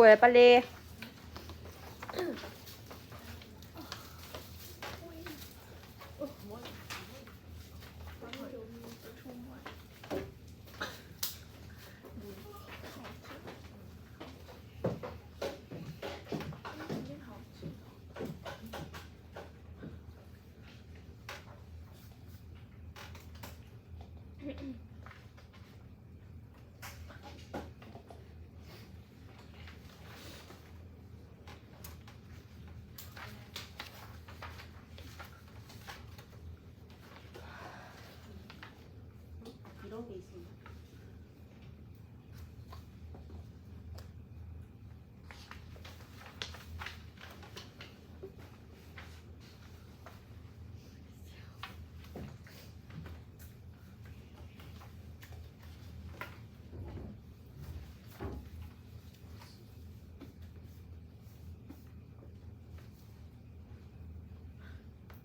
뭐해 빨리. 이런 게 있습니다.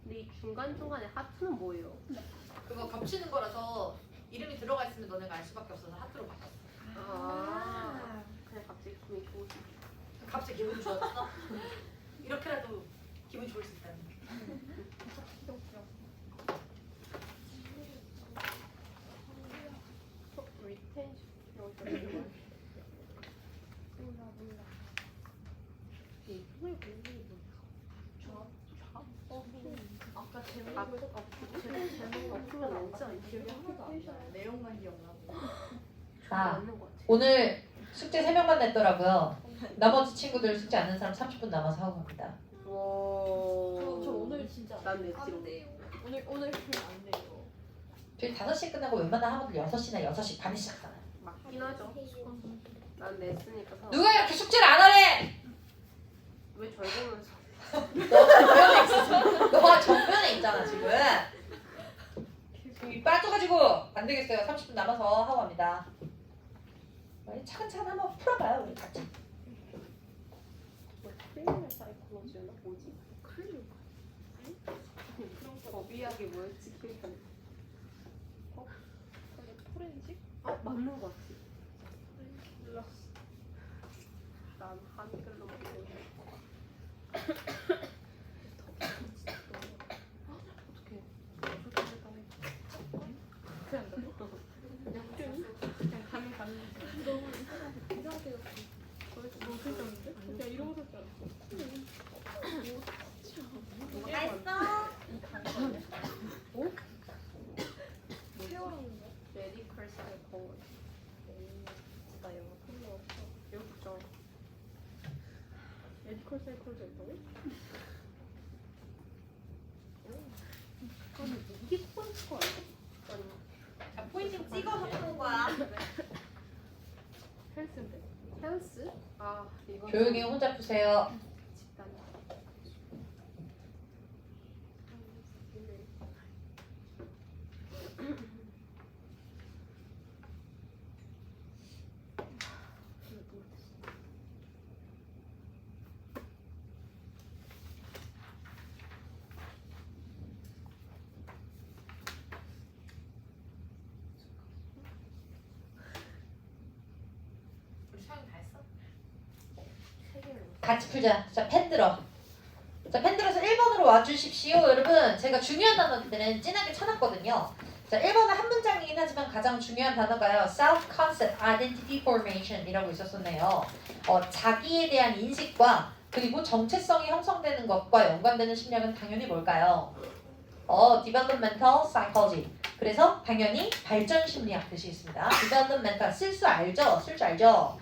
근데 이 중간중간에 하트는 뭐예요? 그거 겹치는 거라서 이름이 들어가 있으면 너네가 알 수밖에 없어서 하트로 바꿨어. 그냥 갑자기 기분이 좋으시 갑자기 기분 좋았어? 이렇게라도 기분 좋을 수 있다는. 리텐션 아까 제목 없으면 남지 않죠? 내용만 기억나고. 자, 맞는 것 같아. 오늘 숙제 3명만 냈더라고요. 나머지 친구들 숙제 안 낸 사람 30분 남아서 하고 갑니다. 저 오늘 진짜 난 냈지로. 오늘 그냥 안 돼요. 저희 5시 끝나고 웬만한 학원들 6시나 6시 반에 시작하잖아요. 맞긴 하죠. 난 냈으니까 사. 누가 이렇게 숙제를 안 하래? 왜 절 보면서? 너가 정면에 있잖아 지금. 여기 빠져가지고 안 되겠어요. 30분 남아서 하고 갑니다. 차근차근 한번 풀어봐요 우리 같이. 크리미널 사이콜로지였나? 뭐지? 크리미널. 법의학이 뭐였지? 기억이 안 나. 포렌식? 맞는 것 같아. 난 한글로 먹고 그냥 한다고? 그냥 가는 너무 이상하게 너무 괜찮은데? 그냥 이러고 살줄 알았어. 뭐 했어? 세월하는 거야? 메디컬 사이콜로지. 나 영어 필요 없어. 외국적. 메디컬 사이콜로지 했다고? 아니 이게 포인트 거 아니야? 자, 포인팅 찍어서 푸는 거야. 헬스인데? 헬스? 아 이거 조용히 혼자 푸세요. 집단. 우리 촬영 다 했어? 같이 풀자. 자, 펜 들어. 자, 펜 들어서 1번으로 와주십시오. 여러분, 제가 중요한 단어들은 진하게 쳐놨거든요. 자, 1번은 한 문장이긴 하지만 가장 중요한 단어가요. Self-concept, identity formation 이라고 있었었네요. 자기에 대한 인식과 그리고 정체성이 형성되는 것과 연관되는 심리학은 당연히 뭘까요? Developmental psychology. 그래서 당연히 발전 심리학 뜻이 있습니다. Developmental, 쓸 줄 알죠?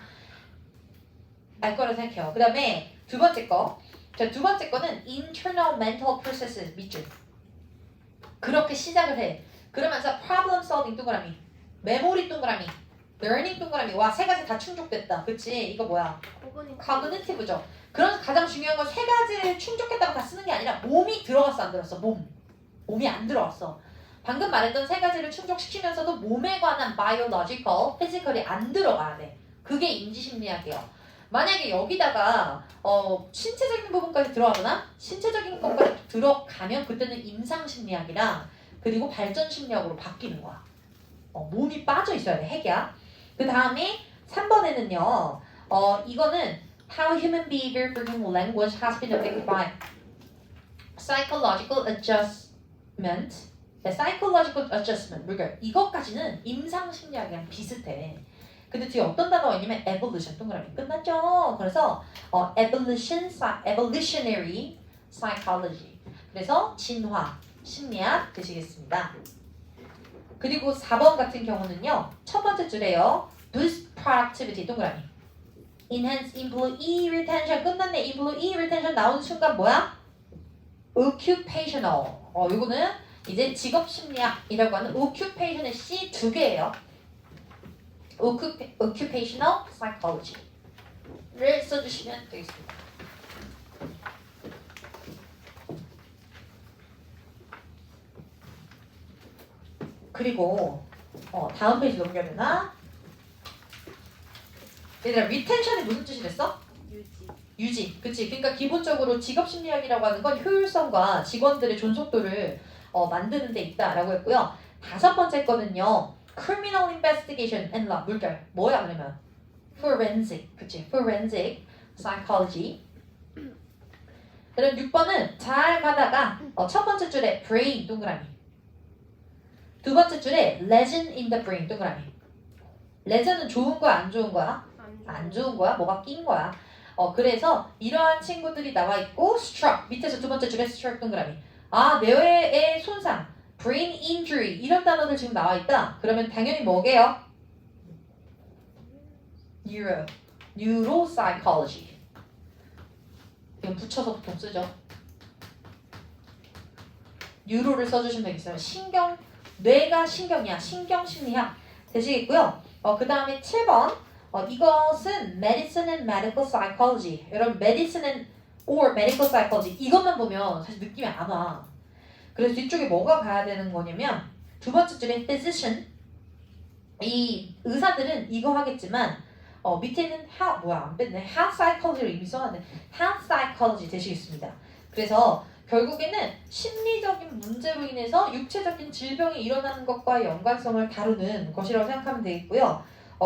알 거라 생각해요. 그 다음에 두 번째 거. 자, 두 번째 거는 internal mental processes 밑줄. 그렇게 시작을 해. 그러면서 problem solving 동그라미, 메모리 동그라미, learning 동그라미. 와, 세 가지 다 충족됐다. 그치? 이거 뭐야? cognitive죠. 그런 가장 중요한 건 세 가지를 충족했다고 다 쓰는 게 아니라 몸이 들어갔어 안 들어갔어? 몸이 안 들어왔어. 방금 말했던 세 가지를 충족시키면서도 몸에 관한 biological, physical이 안 들어가야 돼. 그게 인지심리학이에요. 만약에 여기다가 신체적인 부분까지 들어가거나 신체적인 것까지 들어가면 그때는 임상심리학이랑 그리고 발전심리학으로 바뀌는 거야. 몸이 빠져 있어야 돼. 핵이야. 그 다음에 3번에는요. 이거는 how human behavior, for example, language has been affected by psychological adjustment. psychological adjustment. 그러니까 이것까지는 임상심리학이랑 비슷해. 근데 뒤에 어떤 단어가 있냐면 evolution. 동그라미 끝났죠? 그래서 evolutionary psychology. 그래서 진화, 심리학 되시겠습니다. 그리고 4번 같은 경우는요. 첫 번째 줄에요. boost productivity. 동그라미. enhance employee retention. 끝났네. employee retention 나오는 순간 뭐야? occupational. 요거는 이제 직업심리학이라고 하는 occupation의 C 2개예요. occupational psychology를 써주시면 되겠습니다. 그리고 다음 페이지 넘겨야 되나? 얘들아 retention이 무슨 뜻이 됐어? 유지. 그치. 그러니까 기본적으로 직업심리학이라고 하는 건 효율성과 직원들의 존속도를 만드는 데 있다라고 했고요. 5번째 거는요. criminal investigation and law. 물결. 뭐야 그러면? forensic. 그치. forensic psychology. 그럼 6번은 잘 가다가 첫 번째 줄에 brain 동그라미. 두 번째 줄에 legend in the brain 동그라미. legend은 좋은 거야 안 좋은 거야? 안 좋은 거야? 뭐가 낀 거야? 그래서 이러한 친구들이 나와 있고 struck 밑에서 두 번째 줄에 struck 동그라미. 뇌의 손상, brain injury 이런 단어들 지금 나와 있다. 그러면 당연히 뭐게요? neuropsychology. 이건 붙여서 보통 쓰죠. 뉴로를 써주시면 되겠어요. 뇌가 신경이야. 신경심리학 되시겠고요. 그 다음에 7번. 이것은 medicine and medical psychology. 여러분 medicine and or medical psychology 이것만 보면 사실 느낌이 안 와. 그래서 뒤쪽에 뭐가 가야 되는 거냐면 두 번째 줄에 physician. 이 의사들은 이거 하겠지만 밑에는 안 뺐네. health psychology를 이미 써놨네. health psychology 되시겠습니다. 그래서 결국에는 심리적인 문제로 인해서 육체적인 질병이 일어나는 것과 연관성을 다루는 것이라고 생각하면 되겠고요.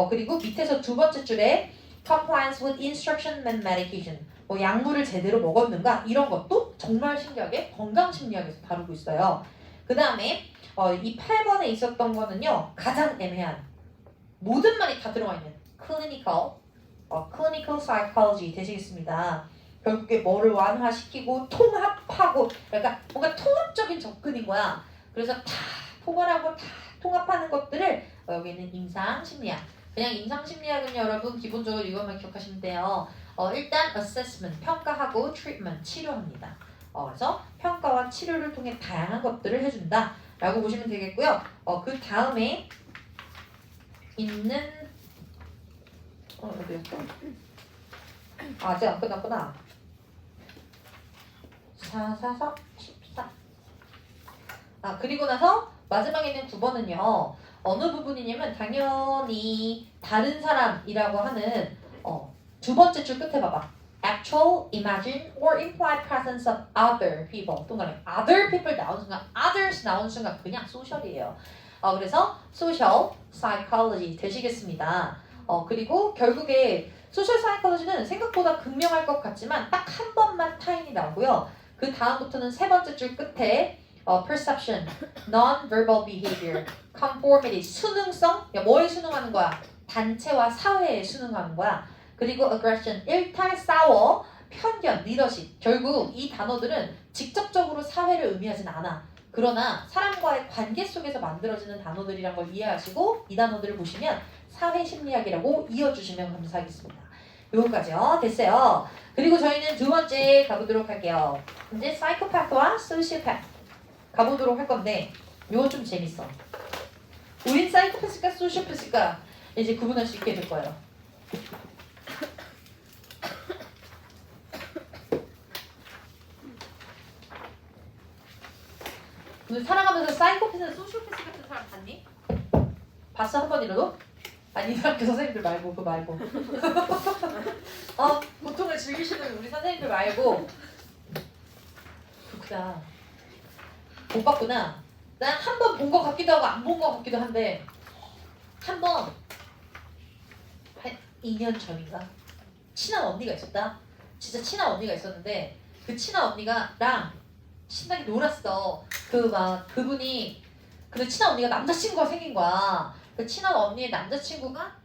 그리고 밑에서 두 번째 줄에 compliance with instruction and medication. 약물을 제대로 먹었는가 이런 것도 정말 신기하게 건강심리학에서 다루고 있어요. 그 다음에 이 8번에 있었던 거는요. 가장 애매한 모든 말이 다 들어가 있는 clinical psychology 되시겠습니다. 결국에 뭐를 완화시키고 통합하고 그러니까 뭔가 통합적인 접근인 거야. 그래서 다 포괄하고 다 통합하는 것들을 여기는 임상심리학. 그냥 임상심리학은 여러분 기본적으로 이것만 기억하시면 돼요. 일단 assessment, 평가하고 treatment, 치료합니다. 그래서 평가와 치료를 통해 다양한 것들을 해준다 라고 보시면 되겠고요. 그 다음에 있는 어디였어? 아직 안 끝났구나. 4, 4, 4, 14. 그리고 나서 마지막에 있는 9번은요. 어느 부분이냐면 당연히 다른 사람이라고 하는 두 번째 줄 끝에 봐봐. actual, imagine, or implied presence of other people. 동그라미. other people 나오는 순간, others 나오는 순간 그냥 social이에요. 그래서 social psychology 되시겠습니다. 그리고 결국에 social psychology는 생각보다 극명할 것 같지만 딱 한 번만 타인이 나오고요. 그 다음부터는 세 번째 줄 끝에 perception, non-verbal behavior, conformity, 수능성, 뭘 수능하는 거야? 단체와 사회에 수능하는 거야. 그리고 aggression, 일탈, 싸워, 편견, 리더십. 결국 이 단어들은 직접적으로 사회를 의미하진 않아. 그러나 사람과의 관계 속에서 만들어지는 단어들이란 걸 이해하시고 이 단어들을 보시면 사회심리학이라고 이어주시면 감사하겠습니다. 요거까지요. 됐어요. 그리고 저희는 두 번째 가보도록 할게요. 이제 사이코패스와 소시오패스 가보도록 할 건데 요거 좀 재밌어. 우린 사이코패스과 소시오패스가 이제 구분할 수 있게 될 거예요. 오늘 살아가면서 사이코패스나 소시오패스 같은 사람 봤니? 봤어? 한 번이라도? 아니 학교 선생님들 말고 그거 말고 고통을 즐기시는 우리 선생님들 말고 그렇구나. 못 봤구나. 난 한 번 본 것 같기도 하고 안 본 것 같기도 한데 한 번 한 2년 전인가 친한 언니가 있었다. 진짜 친한 언니가 있었는데 그 친한 언니가랑 신나게 놀았어. 그분이 그 친한 언니가 남자친구가 생긴 거야. 그 친한 언니의 남자친구가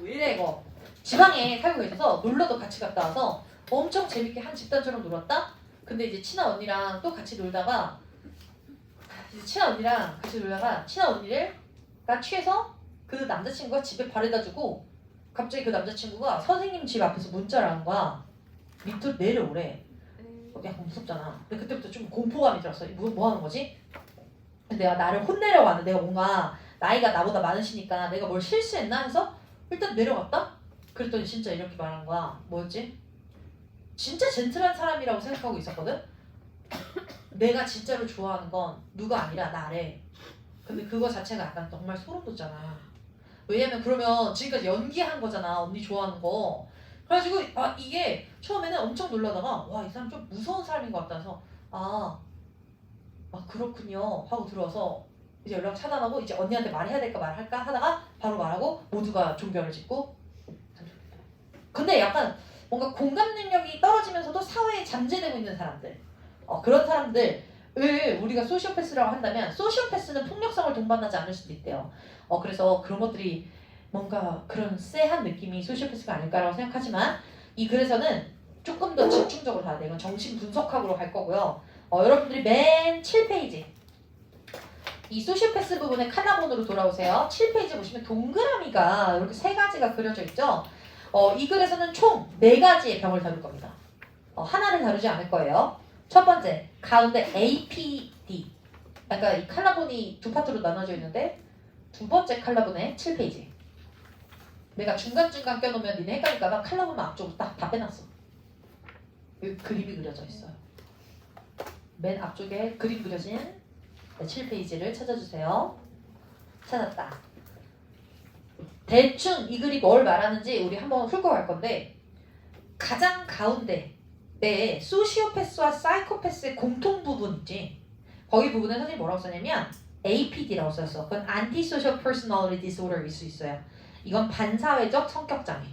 왜 이래 이거 지방에 살고 계셔서 놀러도 같이 갔다 와서 엄청 재밌게 한 집단처럼 놀았다. 근데 이제 친한 언니랑 또 같이 놀다가 친한 언니가 취해서 그 남자친구가 집에 바래다 주고 갑자기 그 남자친구가 선생님 집 앞에서 문자를 한 거야. 밑으로 내려오래. 약간 무섭잖아. 근데 그때부터 좀 공포감이 들었어. 뭐 하는 거지? 근데 내가 나를 혼내려고 하는데 내가 뭔가 나이가 나보다 많으시니까 내가 뭘 실수했나 해서 일단 내려갔다? 그랬더니 진짜 이렇게 말한 거야. 뭐였지? 진짜 젠틀한 사람이라고 생각하고 있었거든? 내가 진짜로 좋아하는 건 누가 아니라 나래. 근데 그거 자체가 약간 정말 소름 돋잖아. 왜냐면 그러면 지금까지 연기한 거잖아. 언니 좋아하는 거. 그래가지고 이게 처음에는 엄청 놀라다가 와 이 사람 좀 무서운 사람인 것 같아서 그렇군요 하고 들어와서 이제 연락 차단하고 이제 언니한테 말해야 될까 말할까 하다가 바로 말하고 모두가 종결을 짓고. 근데 약간 뭔가 공감 능력이 떨어지면서도 사회에 잠재되고 있는 사람들 그런 사람들을 우리가 소시오패스라고 한다면 소시오패스는 폭력성을 동반하지 않을 수도 있대요. 그래서 그런 것들이 뭔가 그런 쎄한 느낌이 소시오패스가 아닐까라고 생각하지만 이 글에서는 조금 더 집중적으로 봐야 돼요. 이건 정신 분석학으로 갈 거고요. 여러분들이 맨 7페이지 이 소시오패스 부분의 칸나본으로 돌아오세요. 7페이지 보시면 동그라미가 이렇게 3가지가 그려져 있죠. 이 글에서는 총 4가지의 병을 다룰 겁니다. 하나를 다루지 않을 거예요. 첫 번째, 가운데 APD. 그러니까 이 칸나본이 두 파트로 나눠져 있는데 두 번째 칸나본의 7페이지. 내가 중간중간 껴놓으면 니네 헷갈릴까봐 칸나본 앞쪽으로 딱 다 빼놨어. 여기 그림이 그려져 있어요. 맨 앞쪽에 그림 그려진 7페이지를 찾아주세요. 찾았다. 대충 이 글이 뭘 말하는지 우리 한번 훑고 갈 건데 가장 가운데 내 소시오패스와 사이코패스의 공통 부분 있지. 거기 부분에 선생님이 뭐라고 썼냐면 APD라고 썼어. 그건 Antisocial Personality Disorder일 수 있어요. 이건 반사회적 성격장애라고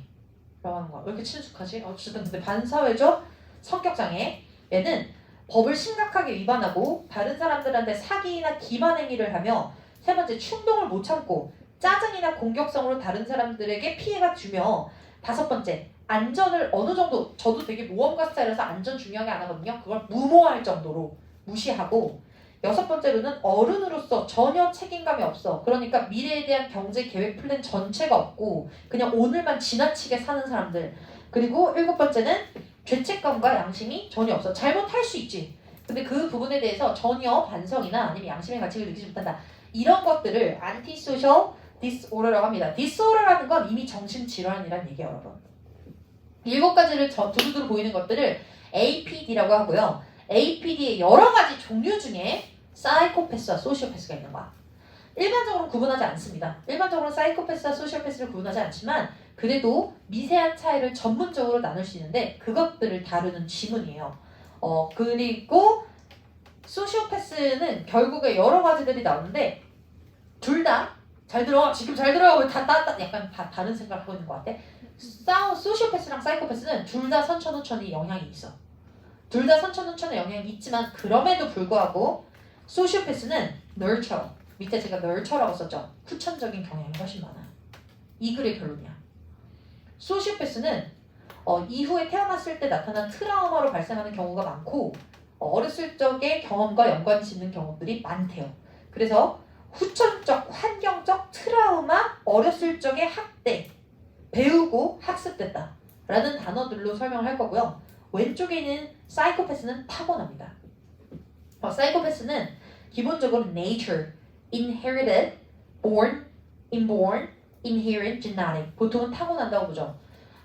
하는 거야. 왜 이렇게 친숙하지? 어쨌든 근데 반사회적 성격장애 얘는 법을 심각하게 위반하고 다른 사람들한테 사기나 기만 행위를 하며 세 번째 충동을 못 참고 짜증이나 공격성으로 다른 사람들에게 피해가 주며 다섯 번째 안전을 어느 정도 저도 되게 모험가 스타일에서 안전 중요하게 안 하거든요. 그걸 무모할 정도로 무시하고 여섯 번째로는 어른으로서 전혀 책임감이 없어. 그러니까 미래에 대한 경제 계획 플랜 전체가 없고 그냥 오늘만 지나치게 사는 사람들. 그리고 일곱 번째는 죄책감과 양심이 전혀 없어. 잘못할 수 있지. 근데 그 부분에 대해서 전혀 반성이나 아니면 양심의 가치를 느끼지 못한다. 이런 것들을 antisocial disorder라고 합니다. disorder라는 건 이미 정신질환이란 얘기예요, 여러분. 7가지를 두루두루 보이는 것들을 APD라고 하고요. APD의 여러 가지 종류 중에 사이코패스와 소시오패스가 있는 거야. 일반적으로 구분하지 않습니다. 일반적으로 사이코패스와 소시오패스를 구분하지 않지만 그래도 미세한 차이를 전문적으로 나눌 수 있는데 그것들을 다루는 지문이에요. 그리고 소시오패스는 결국에 여러 가지들이 나오는데 둘 다 잘 들어. 지금 잘 들어요. 왜 약간 다른 생각을 하고 있는 것 같아. 소시오패스랑 사이코패스는 둘 다 선천후천이 영향이 있어. 둘 다 선천후천의 영향이 있지만 그럼에도 불구하고 소시오패스는 nurture, 밑에 제가 nurture라고 썼죠. 후천적인 경향이 훨씬 많아요. 이 글의 결론이야. 소시오패스는 이후에 태어났을 때 나타난 트라우마로 발생하는 경우가 많고 어렸을 적의 경험과 연관이 있는 경우들이 많대요. 그래서 후천적, 환경적 트라우마, 어렸을 적의 학대, 배우고 학습됐다 라는 단어들로 설명을 할 거고요. 왼쪽에 있는 사이코패스는 타고납니다. 사이코패스는 기본적으로 nature, inherited, born, inborn, inherent, genetic 보통은 타고난다고 보죠.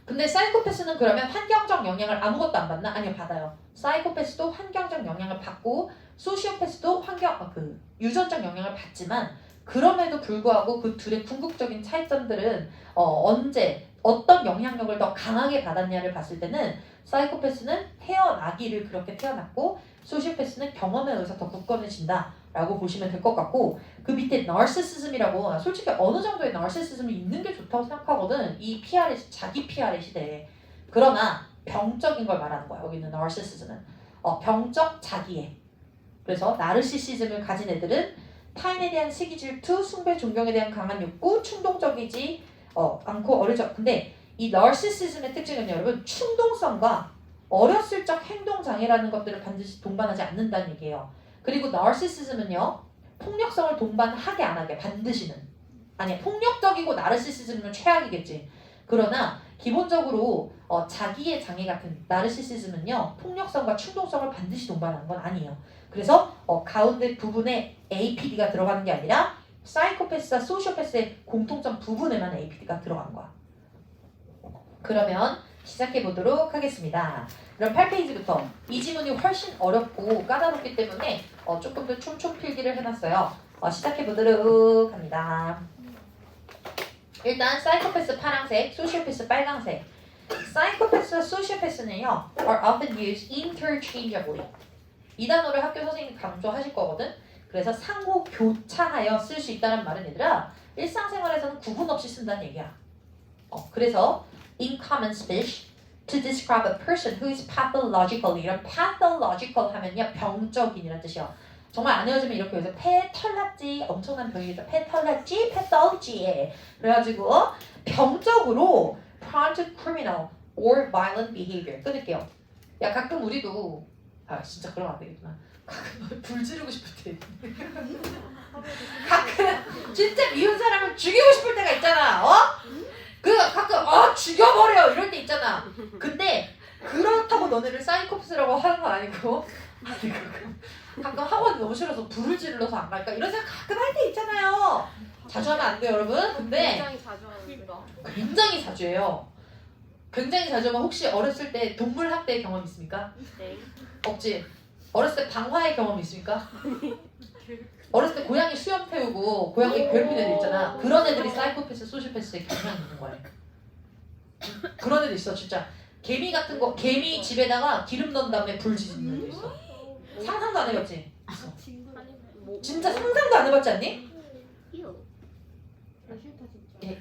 근데 사이코패스는 그러면 환경적 영향을 아무것도 안 받나? 아니요, 받아요. 사이코패스도 환경적 영향을 받고 소시오패스도 유전적 영향을 받지만 그럼에도 불구하고 그 둘의 궁극적인 차이점들은 언제 어떤 영향력을 더 강하게 받았냐를 봤을 때는 사이코패스는 태어나기를 그렇게 태어났고 소시오패스는 경험에 의해서 더 굳건해진다 라고 보시면 될 것 같고 그 밑에 나르시시즘이라고 솔직히 어느 정도의 나르시시즘이 있는 게 좋다고 생각하거든. 이 PR의 자기 PR의 시대에 그러나 병적인 걸 말하는 거야. 여기는 narcissism은 병적 자기애. 그래서 나르시시즘을 가진 애들은 타인에 대한 시기 질투, 숭배, 존경에 대한 강한 욕구, 충동적이지 않고 어리적. 근데 이 narcissism의 특징은 여러분 충동성과 어렸을 적 행동 장애라는 것들을 반드시 동반하지 않는다는 얘기예요. 그리고 narcissism은요 폭력성을 동반하게 안 하게 반드시는 아니 폭력적이고 나르시시즘은 최악이겠지. 그러나 기본적으로 자기의 장애 같은 나르시시즘은요 폭력성과 충동성을 반드시 동반하는 건 아니에요. 그래서 가운데 부분에 APD가 들어가는 게 아니라 사이코패스와 소시오패스의 공통점 부분에만 APD가 들어간 거야. 그러면 시작해 보도록 하겠습니다. 그럼 8페이지부터 이 지문이 훨씬 어렵고 까다롭기 때문에 조금 더 촘촘 필기를 해놨어요. 시작해 보도록 합니다. 일단 사이코패스 파란색, 소시오패스 빨강색. 사이코패스와 소시오패스는요 are often used interchangeably. 이 단어를 학교 선생님이 강조하실 거거든. 그래서 상호 교차하여 쓸 수 있다는 말은 얘들아 일상생활에서는 구분 없이 쓴다는 얘기야. 그래서 in common speech to describe a person who is pathologically 이런 pathological 하면요 병적인이라는 뜻이야. 정말 안 헤어지면 이렇게 해서 패털났지 엄청난 병이겠죠. 패털났지 패털지에 그래가지고 병적으로 prone to criminal or violent behavior. 끊을게요. 야 가끔 우리도 진짜 그러면 안 되겠구나. 가끔 불 지르고 싶을 때 가끔 진짜 미운 사람을 죽이고 싶을 때가 있잖아. 그 가끔 죽여버려 이럴 때 있잖아. 근데 그렇다고 너네를 사이코패스라고 하는 건 아니고 가끔 학원이 너무 싫어서 불을 질러서 안 갈까 이런 생각 가끔 할 때 있잖아요. 자주 하면 안 돼요 여러분. 근데 굉장히 자주 하는데. 굉장히 자주 해요. 굉장히 자주 하면 혹시 어렸을 때 동물 학대 경험 있습니까? 네. 없지? 어렸을 때 방화의 경험 있습니까? 어렸을 때 고양이 수염 태우고 고양이 괴롭히는 애들 있잖아. 그런 애들이 사이코패스, 소시오패스에 경향이 있는 거예요. 그런 애들 있어 진짜. 개미 같은 거, 개미 집에다가 기름 넣은 다음에 불 지지는 애들 있어. 상상도 안 해봤지? 있어. 진짜 상상도 안 해봤지 않니?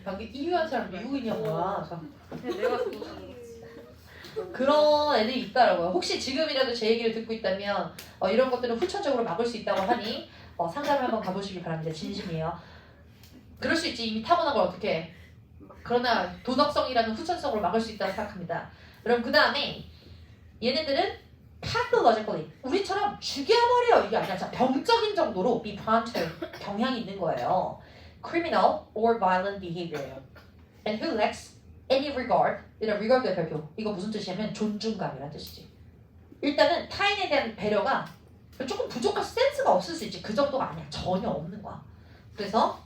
방금 이유한 사람 미국인이었구나. 내가 그거 하는 거지. 그런 애들이 있다라고요. 혹시 지금이라도 제 얘기를 듣고 있다면 이런 것들은 후천적으로 막을 수 있다고 하니 상담을 한번 가보시길 바랍니다. 진심이에요. 그럴 수 있지. 이미 타고난 걸 어떻게 해. 그러나 도덕성이라는 후천성으로 막을 수 있다고 생각합니다. 그럼 그 다음에 얘네들은 pathologically 우리처럼 죽여버려 이게 아니라 병적인 정도로 be prone to 경향이 있는 거예요. criminal or violent behavior예요. and who lacks any regard 이런 regard의 별표 이거 무슨 뜻이냐면 존중감이라는 뜻이지. 일단은 타인에 대한 배려가 조금 부족할 센스가 없을 수 있지. 그 정도가 아니야. 전혀 없는 거야. 그래서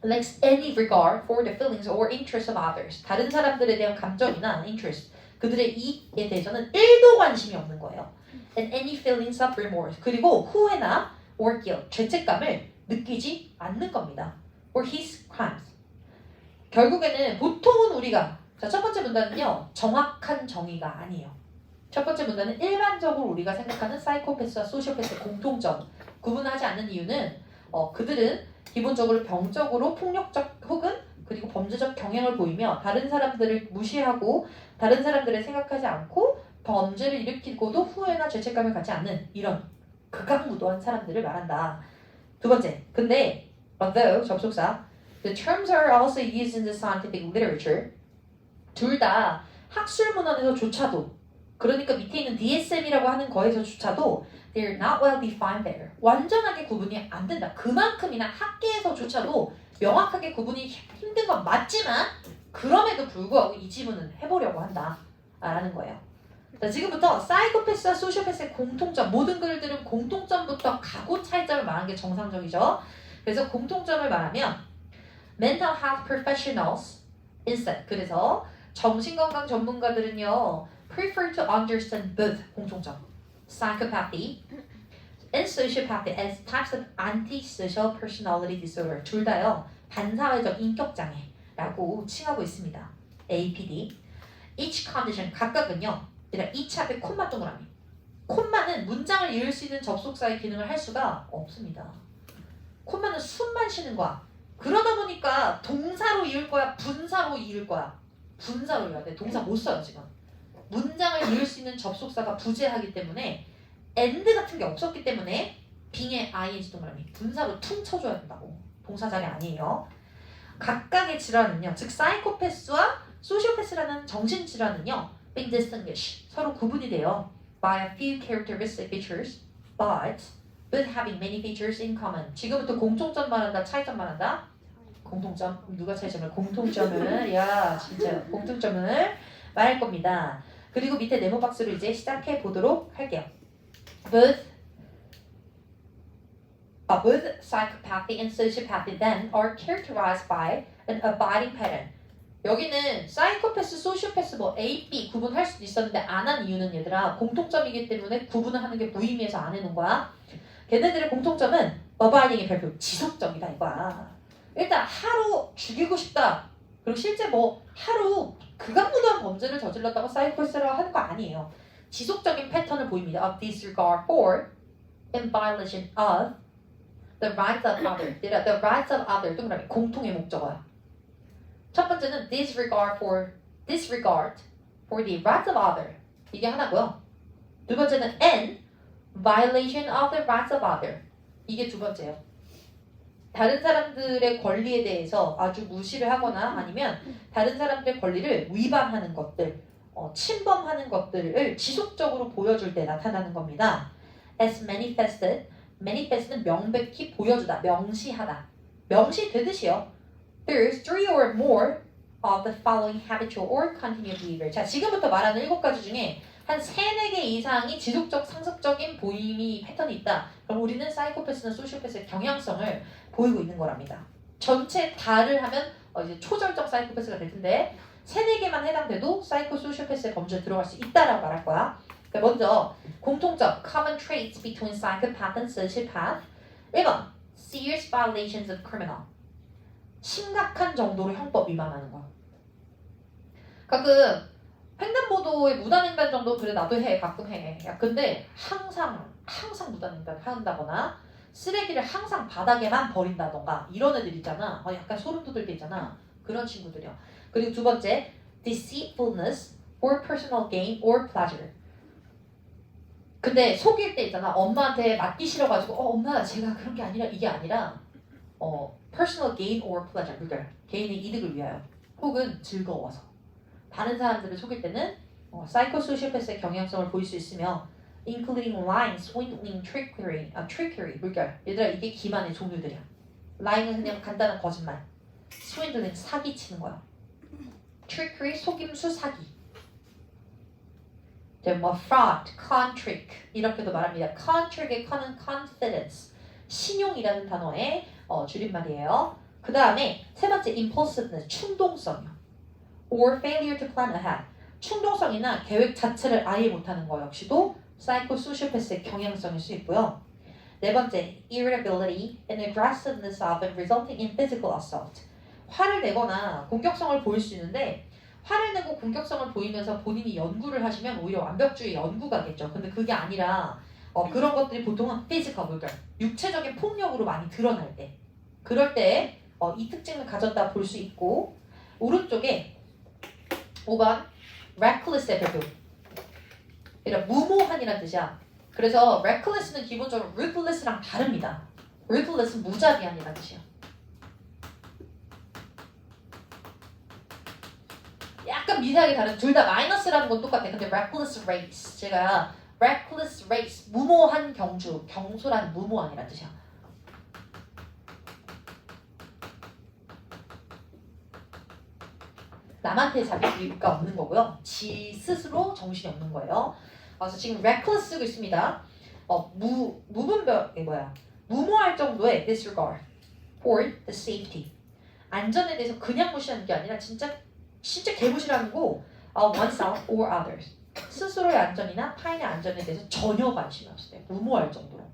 lacks any regard for the feelings or interests of others. 다른 사람들에 대한 감정이나 interest, 그들의 이익에 대해서는 1도 관심이 없는 거예요. And any feelings of remorse. 그리고 후회나 or guilt, 죄책감을 느끼지 않는 겁니다. Or his crimes. 결국에는 보통은 우리가 첫 번째 문단은요. 정확한 정의가 아니에요. 첫 번째 문단은 일반적으로 우리가 생각하는 사이코패스와 소시오패스의 공통점 구분하지 않는 이유는 그들은 기본적으로 병적으로 폭력적 혹은 그리고 범죄적 경향을 보이며 다른 사람들을 무시하고 다른 사람들을 생각하지 않고 범죄를 일으키고도 후회나 죄책감을 갖지 않는 이런 극악무도한 사람들을 말한다. 두 번째, 근데 although 접속사 the terms are also used in the scientific literature 둘 다 학술 문헌에서조차도 그러니까 밑에 있는 DSM이라고 하는 거에서조차도 they're not well defined there. 완전하게 구분이 안 된다. 그만큼이나 학계에서조차도 명확하게 구분이 힘든 건 맞지만 그럼에도 불구하고 이 지문은 해보려고 한다. 라는 거예요. 자, 지금부터 사이코패스와 소시오패스의 공통점 모든 글들은 공통점부터 가고 차이점을 말하는 게 정상적이죠. 그래서 공통점을 말하면 mental health professionals instead 그래서 정신건강 전문가들은요 prefer to understand both 공통점 psychopathy and sociopathy as types of antisocial personality disorder 둘 다요 반사회적 인격장애라고 칭하고 있습니다. APD each condition 각각은요 each 앞에 콤마 동그라미 콤마는 문장을 이을 수 있는 접속사의 기능을 할 수가 없습니다. 콤마는 숨만 쉬는 거야. 그러다 보니까 동사로 이을 거야 분사로 이을 거야. 분사로 이어야 돼. 동사 못 써요 지금. 문장을 이을 수 있는 접속사가 부재하기 때문에 and 같은 게 없었기 때문에 빙의 ing 동그라미 분사로 퉁 쳐줘야 된다고. 동사 자리 아니에요. 각각의 질환은요, 즉 사이코패스와 소시오패스라는 정신질환은요, being distinguished 서로 구분이 돼요. by a few characteristic features, but with having many features in common. 지금부터 공통점 말한다, 차이점 말한다. 공통점 누가 차이점을 공통점을 야 진짜 공통점을 말할 겁니다. 그리고 밑에 네모 박스로 이제 시작해 보도록 할게요. Both psychopathy and sociopathy then are characterized by an abiding pattern. 여기는 사이코패스, 소시오패스 뭐 A, B 구분할 수도 있었는데 안 한 이유는 얘들아 공통점이기 때문에 구분을 하는 게 무의미해서 안 해놓은 거야. 걔네들의 공통점은 abiding의 별표 지속적이다 이거야. 일단 하루 죽이고 싶다. 그리고 실제 뭐 하루 극악무도한 범죄를 저질렀다고 사이코패스라고 하는 거 아니에요. 지속적인 패턴을 보입니다. Of disregard for in violation of the rights of others. The rights of others 동그라미 공통의 목적어야. 첫 번째는 disregard for the rights of others. 이게 하나고요. 두 번째는 and violation of the rights of others. 이게 두 번째예요. 다른 사람들의 권리에 대해서 아주 무시를 하거나 아니면 다른 사람들의 권리를 위반하는 것들, 침범하는 것들을 지속적으로 보여줄 때 나타나는 겁니다. As manifest는 명백히 보여주다, 명시하다. 명시되듯이요. There's 3 or more of the following habitual or continued behavior. 자, 지금부터 말하는 7가지 중에 한 3-4개 이상이 지속적, 상습적인 보임이 패턴이 있다. 그럼 우리는 사이코패스나 소시오패스의 경향성을 보이고 있는 거랍니다. 전체 다를 하면 이제 초절정 사이코패스가 될 텐데 3-4개만 해당돼도 사이코 소시오패스의 범죄에 들어갈 수 있다라고 말할 거야. 먼저 공통점 common traits between psychopath and sociopath. 1번 serious violations of criminal. 심각한 정도로 형법 위반하는 거. 가끔 횡단보도에 무단횡단 정도 그래 나도 해 가끔 해. 야 근데 항상 무단횡단 한다거나 쓰레기를 항상 바닥에만 버린다던가 이런 애들 있잖아. 약간 소름 돋을 때 있잖아. 그런 친구들이요. 그리고 두 번째 deceitfulness for personal gain or pleasure. 근데 속일 때 있잖아. 엄마한테 맞기 싫어가지고 엄마 제가 그런 게 아니라 이게 아니라 personal gain or pleasure. 그러니까 개인의 이득을 위하여 혹은 즐거워서 다른 사람들을 속일 때는 사이코소시오패스의 경향성을 보일 수 있으며 including lying, swindling, trickery. 그러니까 얘들아 이게 기만의 종류들이야. lying은 그냥 간단한 거짓말, swindling 사기치는 거야. trickery 속임수 사기. 뭐 fraud, con trick 이렇게도 말합니다. con trick의 con은 confidence, 신용이라는 단어의 줄임말이에요. 그 다음에 세 번째 impulsiveness, 충동성이요. or failure to plan ahead, 충동성이나 계획 자체를 아예 못하는 거 역시도 사이코소시오패스의 경향성일 수 있고요. 네 번째 irritability and aggressiveness of and resulting in physical assault. 화를 내거나 공격성을 보일 수 있는데 화를 내고 공격성을 보이면서 본인이 연구를 하시면 오히려 완벽주의 연구가겠죠. 근데 그게 아니라 그런 것들이 보통은 physical, 그러니까 육체적인 폭력으로 많이 드러날 때 그럴 때 이 특징을 가졌다 볼 수 있고 오른쪽에 5번 reckless의 별표 그러니까 무모한이란 뜻이야. 그래서 reckless는 기본적으로 ruthless랑 다릅니다. ruthless는 무자비한이란 뜻이야. 약간 미세하게 다른 둘 다 마이너스라는 건 똑같아. 근데 reckless race 제가 reckless race 무모한 경주 경솔한 무모한이란 뜻이야. 남한테 자비가 없는 거고요. 지 스스로 정신이 없는 거예요. 그래서 지금 reckless 쓰고 있습니다. 무모할 정도의 disregard for the safety. 안전에 대해서 그냥 무시하는 게 아니라 진짜 개무시라는 거 oneself or others. 스스로의 안전이나 타인의 안전에 대해서 전혀 관심이 없어요. 무모할 정도로.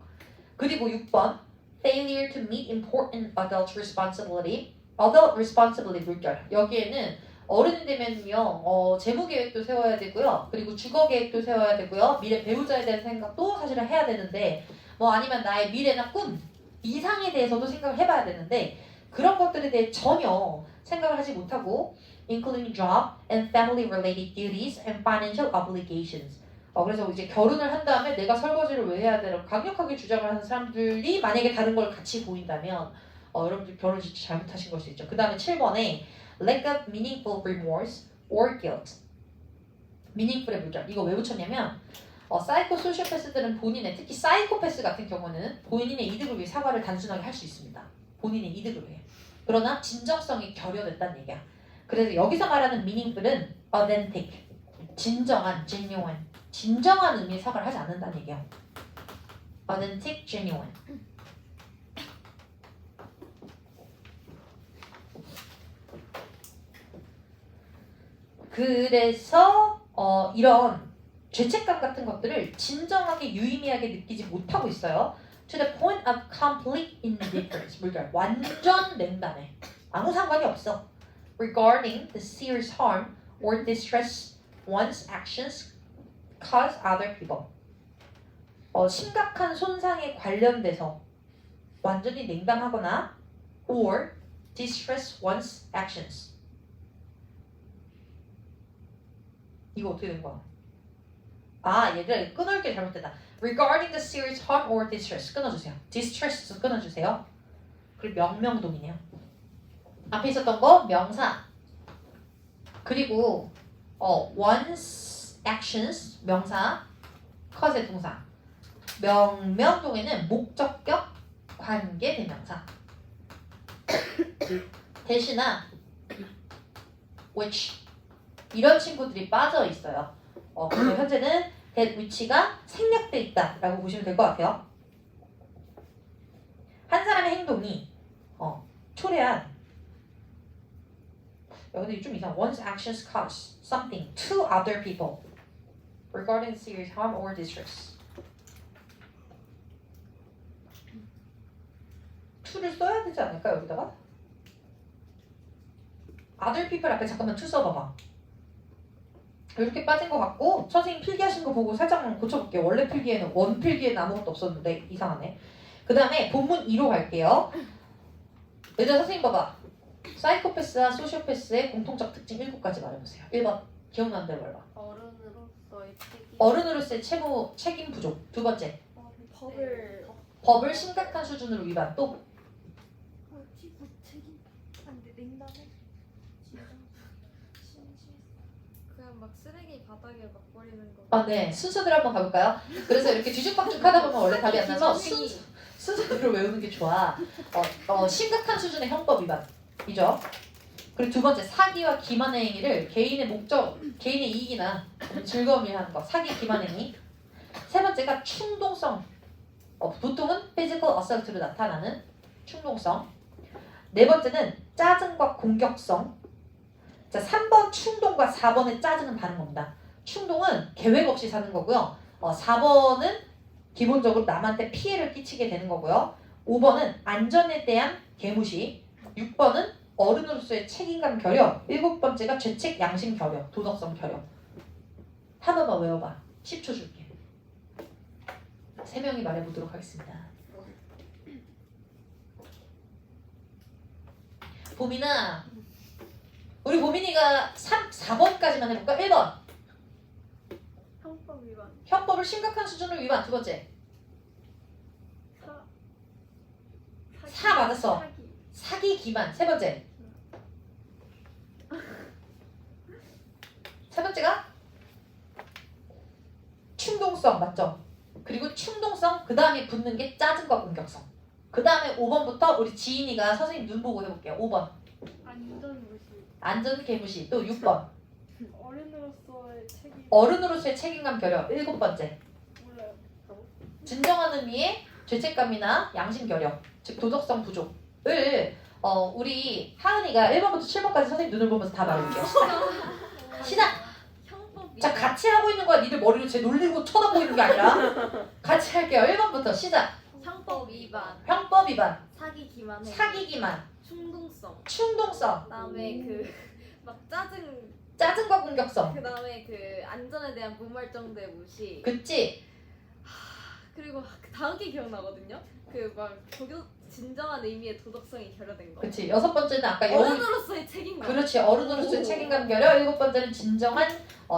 그리고 6번 failure to meet important adult responsibility. adult responsibility 물결. 여기에는 어른이 되면요, 재무 계획도 세워야 되고요, 그리고 주거 계획도 세워야 되고요, 미래 배우자에 대한 생각도 사실은 해야 되는데, 아니면 나의 미래나 꿈, 이상에 대해서도 생각을 해봐야 되는데, 그런 것들에 대해 전혀 생각을 하지 못하고, including job and family-related duties and financial obligations. 그래서 이제 결혼을 한 다음에 내가 설거지를 왜 해야 되라고 강력하게 주장을 하는 사람들이 만약에 다른 걸 같이 보인다면 여러분들 결혼 진짜 잘못하신 걸 수 있죠. 그 다음에 7번에 lack of meaningful remorse or guilt. meaningful의 물결. 이거 왜 붙였냐면 사이코 소시오패스들은 본인의 특히 사이코패스 같은 경우는 본인의 이득을 위해 사과를 단순하게 할 수 있습니다. 본인의 이득을 위해. 그러나 진정성이 결여됐다는 얘기야. 그래서 여기서 말하는 meaningful은 authentic, 진정한, genuine, 진정한 의미의 사과를 하지 않는다는 얘기야. authentic, genuine. 그래서 이런 죄책감 같은 것들을 진정하게 유의미하게 느끼지 못하고 있어요. To the point of complete indifference. 물결. 완전 냉담해. 아무 상관이 없어. Regarding the serious harm or distress one's actions cause other people. 심각한 손상에 관련돼서 완전히 냉담하거나 or distress one's actions. 이거 어떻게 된 거야? 얘들아 끊을게 잘못됐다. Regarding the serious harm or distress 끊어주세요. distress 끊어주세요. 그리고 명명동이네요. 앞에 있었던 거 명사. 그리고 one's actions 명사, cause의 동사. 명명동에는 목적격, 관계 대명사. 대신아, which 이런 친구들이 빠져 있어요. 그래서 현재는 that which가 생략돼 있다라고 보시면 될 것 같아요. 한 사람의 행동이 초래한 근데 좀 이상. One's actions cause something to other people regarding serious harm or distress. to를 써야 되지 않을까 여기다가? other people 앞에 잠깐만 to 써봐봐. 이렇게 빠진 것 같고 선생님 필기하신 거 보고 살짝만 고쳐볼게요. 원래 필기에는 원 필기에는 아무것도 없었는데 이상하네. 그 다음에 본문 2로 갈게요. 얘들아 선생님 봐봐. 사이코패스와 소시오패스의 공통적 특징 7가지 말해보세요. 1번 기억나는 대로 말해봐. 어른으로서의 책임 부족. 두 번째 법을 심각한 수준으로 위반. 또 그냥 막 쓰레기 바닥에 막 버리는 거. 네. 순서대로 한번 가볼까요? 그래서 이렇게 뒤죽박죽 하다 보면 원래 답이 안 나서 순서대로 외우는 게 좋아. 심각한 수준의 형법 위반이죠. 그리고 두 번째 사기와 기만의 행위를 개인의 목적, 개인의 이익이나 즐거움을 하는 것. 사기, 기만 행위. 세 번째가 충동성. 보통은 physical assault로 나타나는 충동성. 네 번째는 짜증과 공격성. 자, 3번 충동과 4번의 짜증은 다른 겁니다. 충동은 계획 없이 사는 거고요. 4번은 기본적으로 남한테 피해를 끼치게 되는 거고요. 5번은 안전에 대한 개무시. 6번은 어른으로서의 책임감 결여. 7번째가 죄책 양심 결여, 도덕성 결여. 한 번만 외워봐. 10초 줄게. 3명이 말해보도록 하겠습니다. 보민아, 우리 보민이가 4번까지만 해볼까? 1번 형법 위반. 형법을 심각한 수준으로 위반. 두 번째 사 맞았어. 사기 기만. 세 번째 충동성. 맞죠? 그리고 충동성 그 다음에 붙는 게 짜증과 공격성. 그 다음에 5번부터 우리 지인이가 선생님 눈 보고 해볼게요. 5번 안전 개무시. 또 6번 어른으로서의 책임감 결여. 7번째 진정한 의미의 죄책감이나 양심 결여, 즉 도덕성 부족을 우리 하은이가 1번부터 7번까지 선생님 눈을 보면서 다 말해볼게요. 시작! 자, 같이 하고 있는 거야. 니들 머리로 쟤 놀리고 쳐다보고 있는 게 아니라 같이 할게요. 1번부터 시작! 형법 위반, 형법 위반, 사기 기만, 사기 기만, 충동성, 그다음에 막 짜증과 공격성. 그다음에 안전에 대한 무말정대 무시. 그치? 그리고 그 다음 게 기억나거든요. 막 진정한 의미의 도덕성이 결여된 거. 그치. 여섯 번째는 아까 여 어른으로서의 책임감. 그렇지. 어른으로서의 책임감 결여. 일곱 번째는 진정한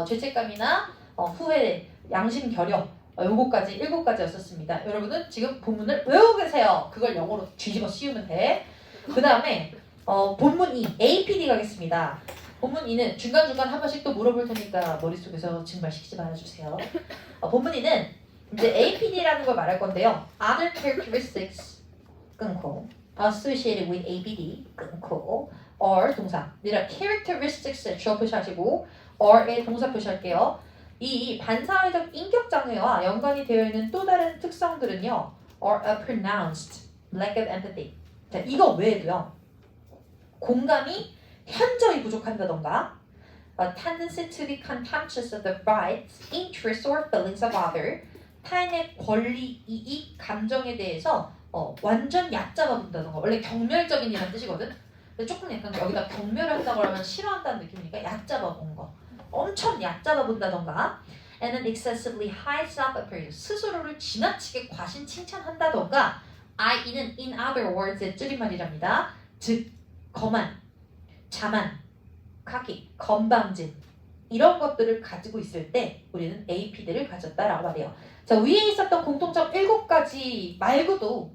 죄책감이나 후회, 양심 결여. 요거까지 일곱 가지였었습니다. 여러분은 지금 본문을 외우고 계세요. 그걸 영어로 뒤집어 씌우면 돼. 그 다음에 본문 2 APD 가겠습니다. 본문 2는 중간중간 한 번씩 또 물어볼 테니까 머릿속에서 증발시키지 말아주세요. 본문 2는 이제 APD라는 걸 말할 건데요. Other characteristics 끊고 associated with APD 끊고 or 동사 내가 characteristics을 주어 표시하시고 or의 동사 표시할게요. 이 반사회적 인격장애와 연관이 되어 있는 또 다른 특성들은요. or a pronounced lack of empathy. 자, 이거 외에도요. 공감이 현저히 부족한다던가 a tendency to be contemptuous of the rights, interests or feelings of others. 타인의 권리, 이익, 감정에 대해서 완전 얕잡아 본다던가. 원래 경멸적인이라는 뜻이거든. 근데 조금 약간 여기다 경멸한다고 하면 싫어한다는 느낌이니까 얕잡아 본 거. 엄청 얕잡아 본다던가 and an excessively high self-appraisal 스스로를 지나치게 과신 칭찬한다던가 i는 in other words의 줄임말이랍니다. 즉 거만, 자만, 카키, 건방진 이런 것들을 가지고 있을 때 우리는 APD를 가졌다라고 말해요. 자, 위에 있었던 공통점 7가지 말고도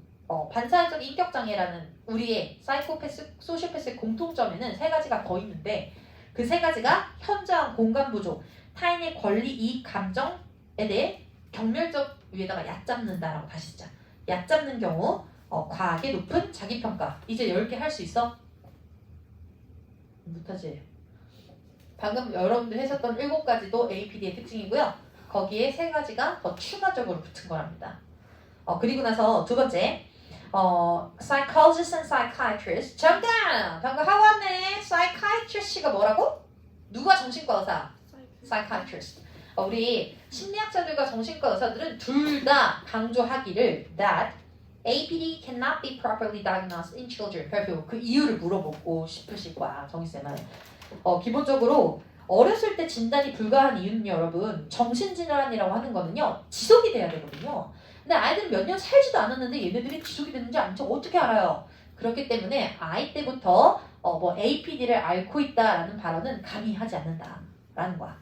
반사회적 인격장애라는 우리의 사이코패스, 소시오패스의 공통점에는 3가지가 더 있는데 그 3가지가 현저한 공감 부족, 타인의 권리, 이익, 감정에 대해 경멸적 위에다가 얕잡는다라고 다시 쓰자. 얕잡는 경우 과하게 높은 자기평가. 이제 10개 할 수 있어? 못하지? 방금 여러분들 했었던 7가지도 APD의 특징이고요. 거기에 3가지가 더 추가적으로 붙은 거랍니다. 그리고 나서 두 번째 psychologist and psychiatrist. 정답! 방금 하고 왔네. psychiatrist가 뭐라고? 누가 정신과 의사? psychiatrist. 우리 심리학자들과 정신과 의사들은 둘 다 강조하기를 that APD cannot be properly diagnosed in children. 별표 그 이유를 물어보고 싶으실 거야, 정희쌤은. 기본적으로 어렸을 때 진단이 불가한 이유는 여러분 정신질환이라고 하는 거는요 지속이 돼야 되거든요. 근데 아이들은 몇 년 살지도 않았는데 얘네들이 지속이 되는지 아닌지 어떻게 알아요? 그렇기 때문에 아이 때부터 APD를 앓고 있다라는 발언은 감히 하지 않는다라는 거야.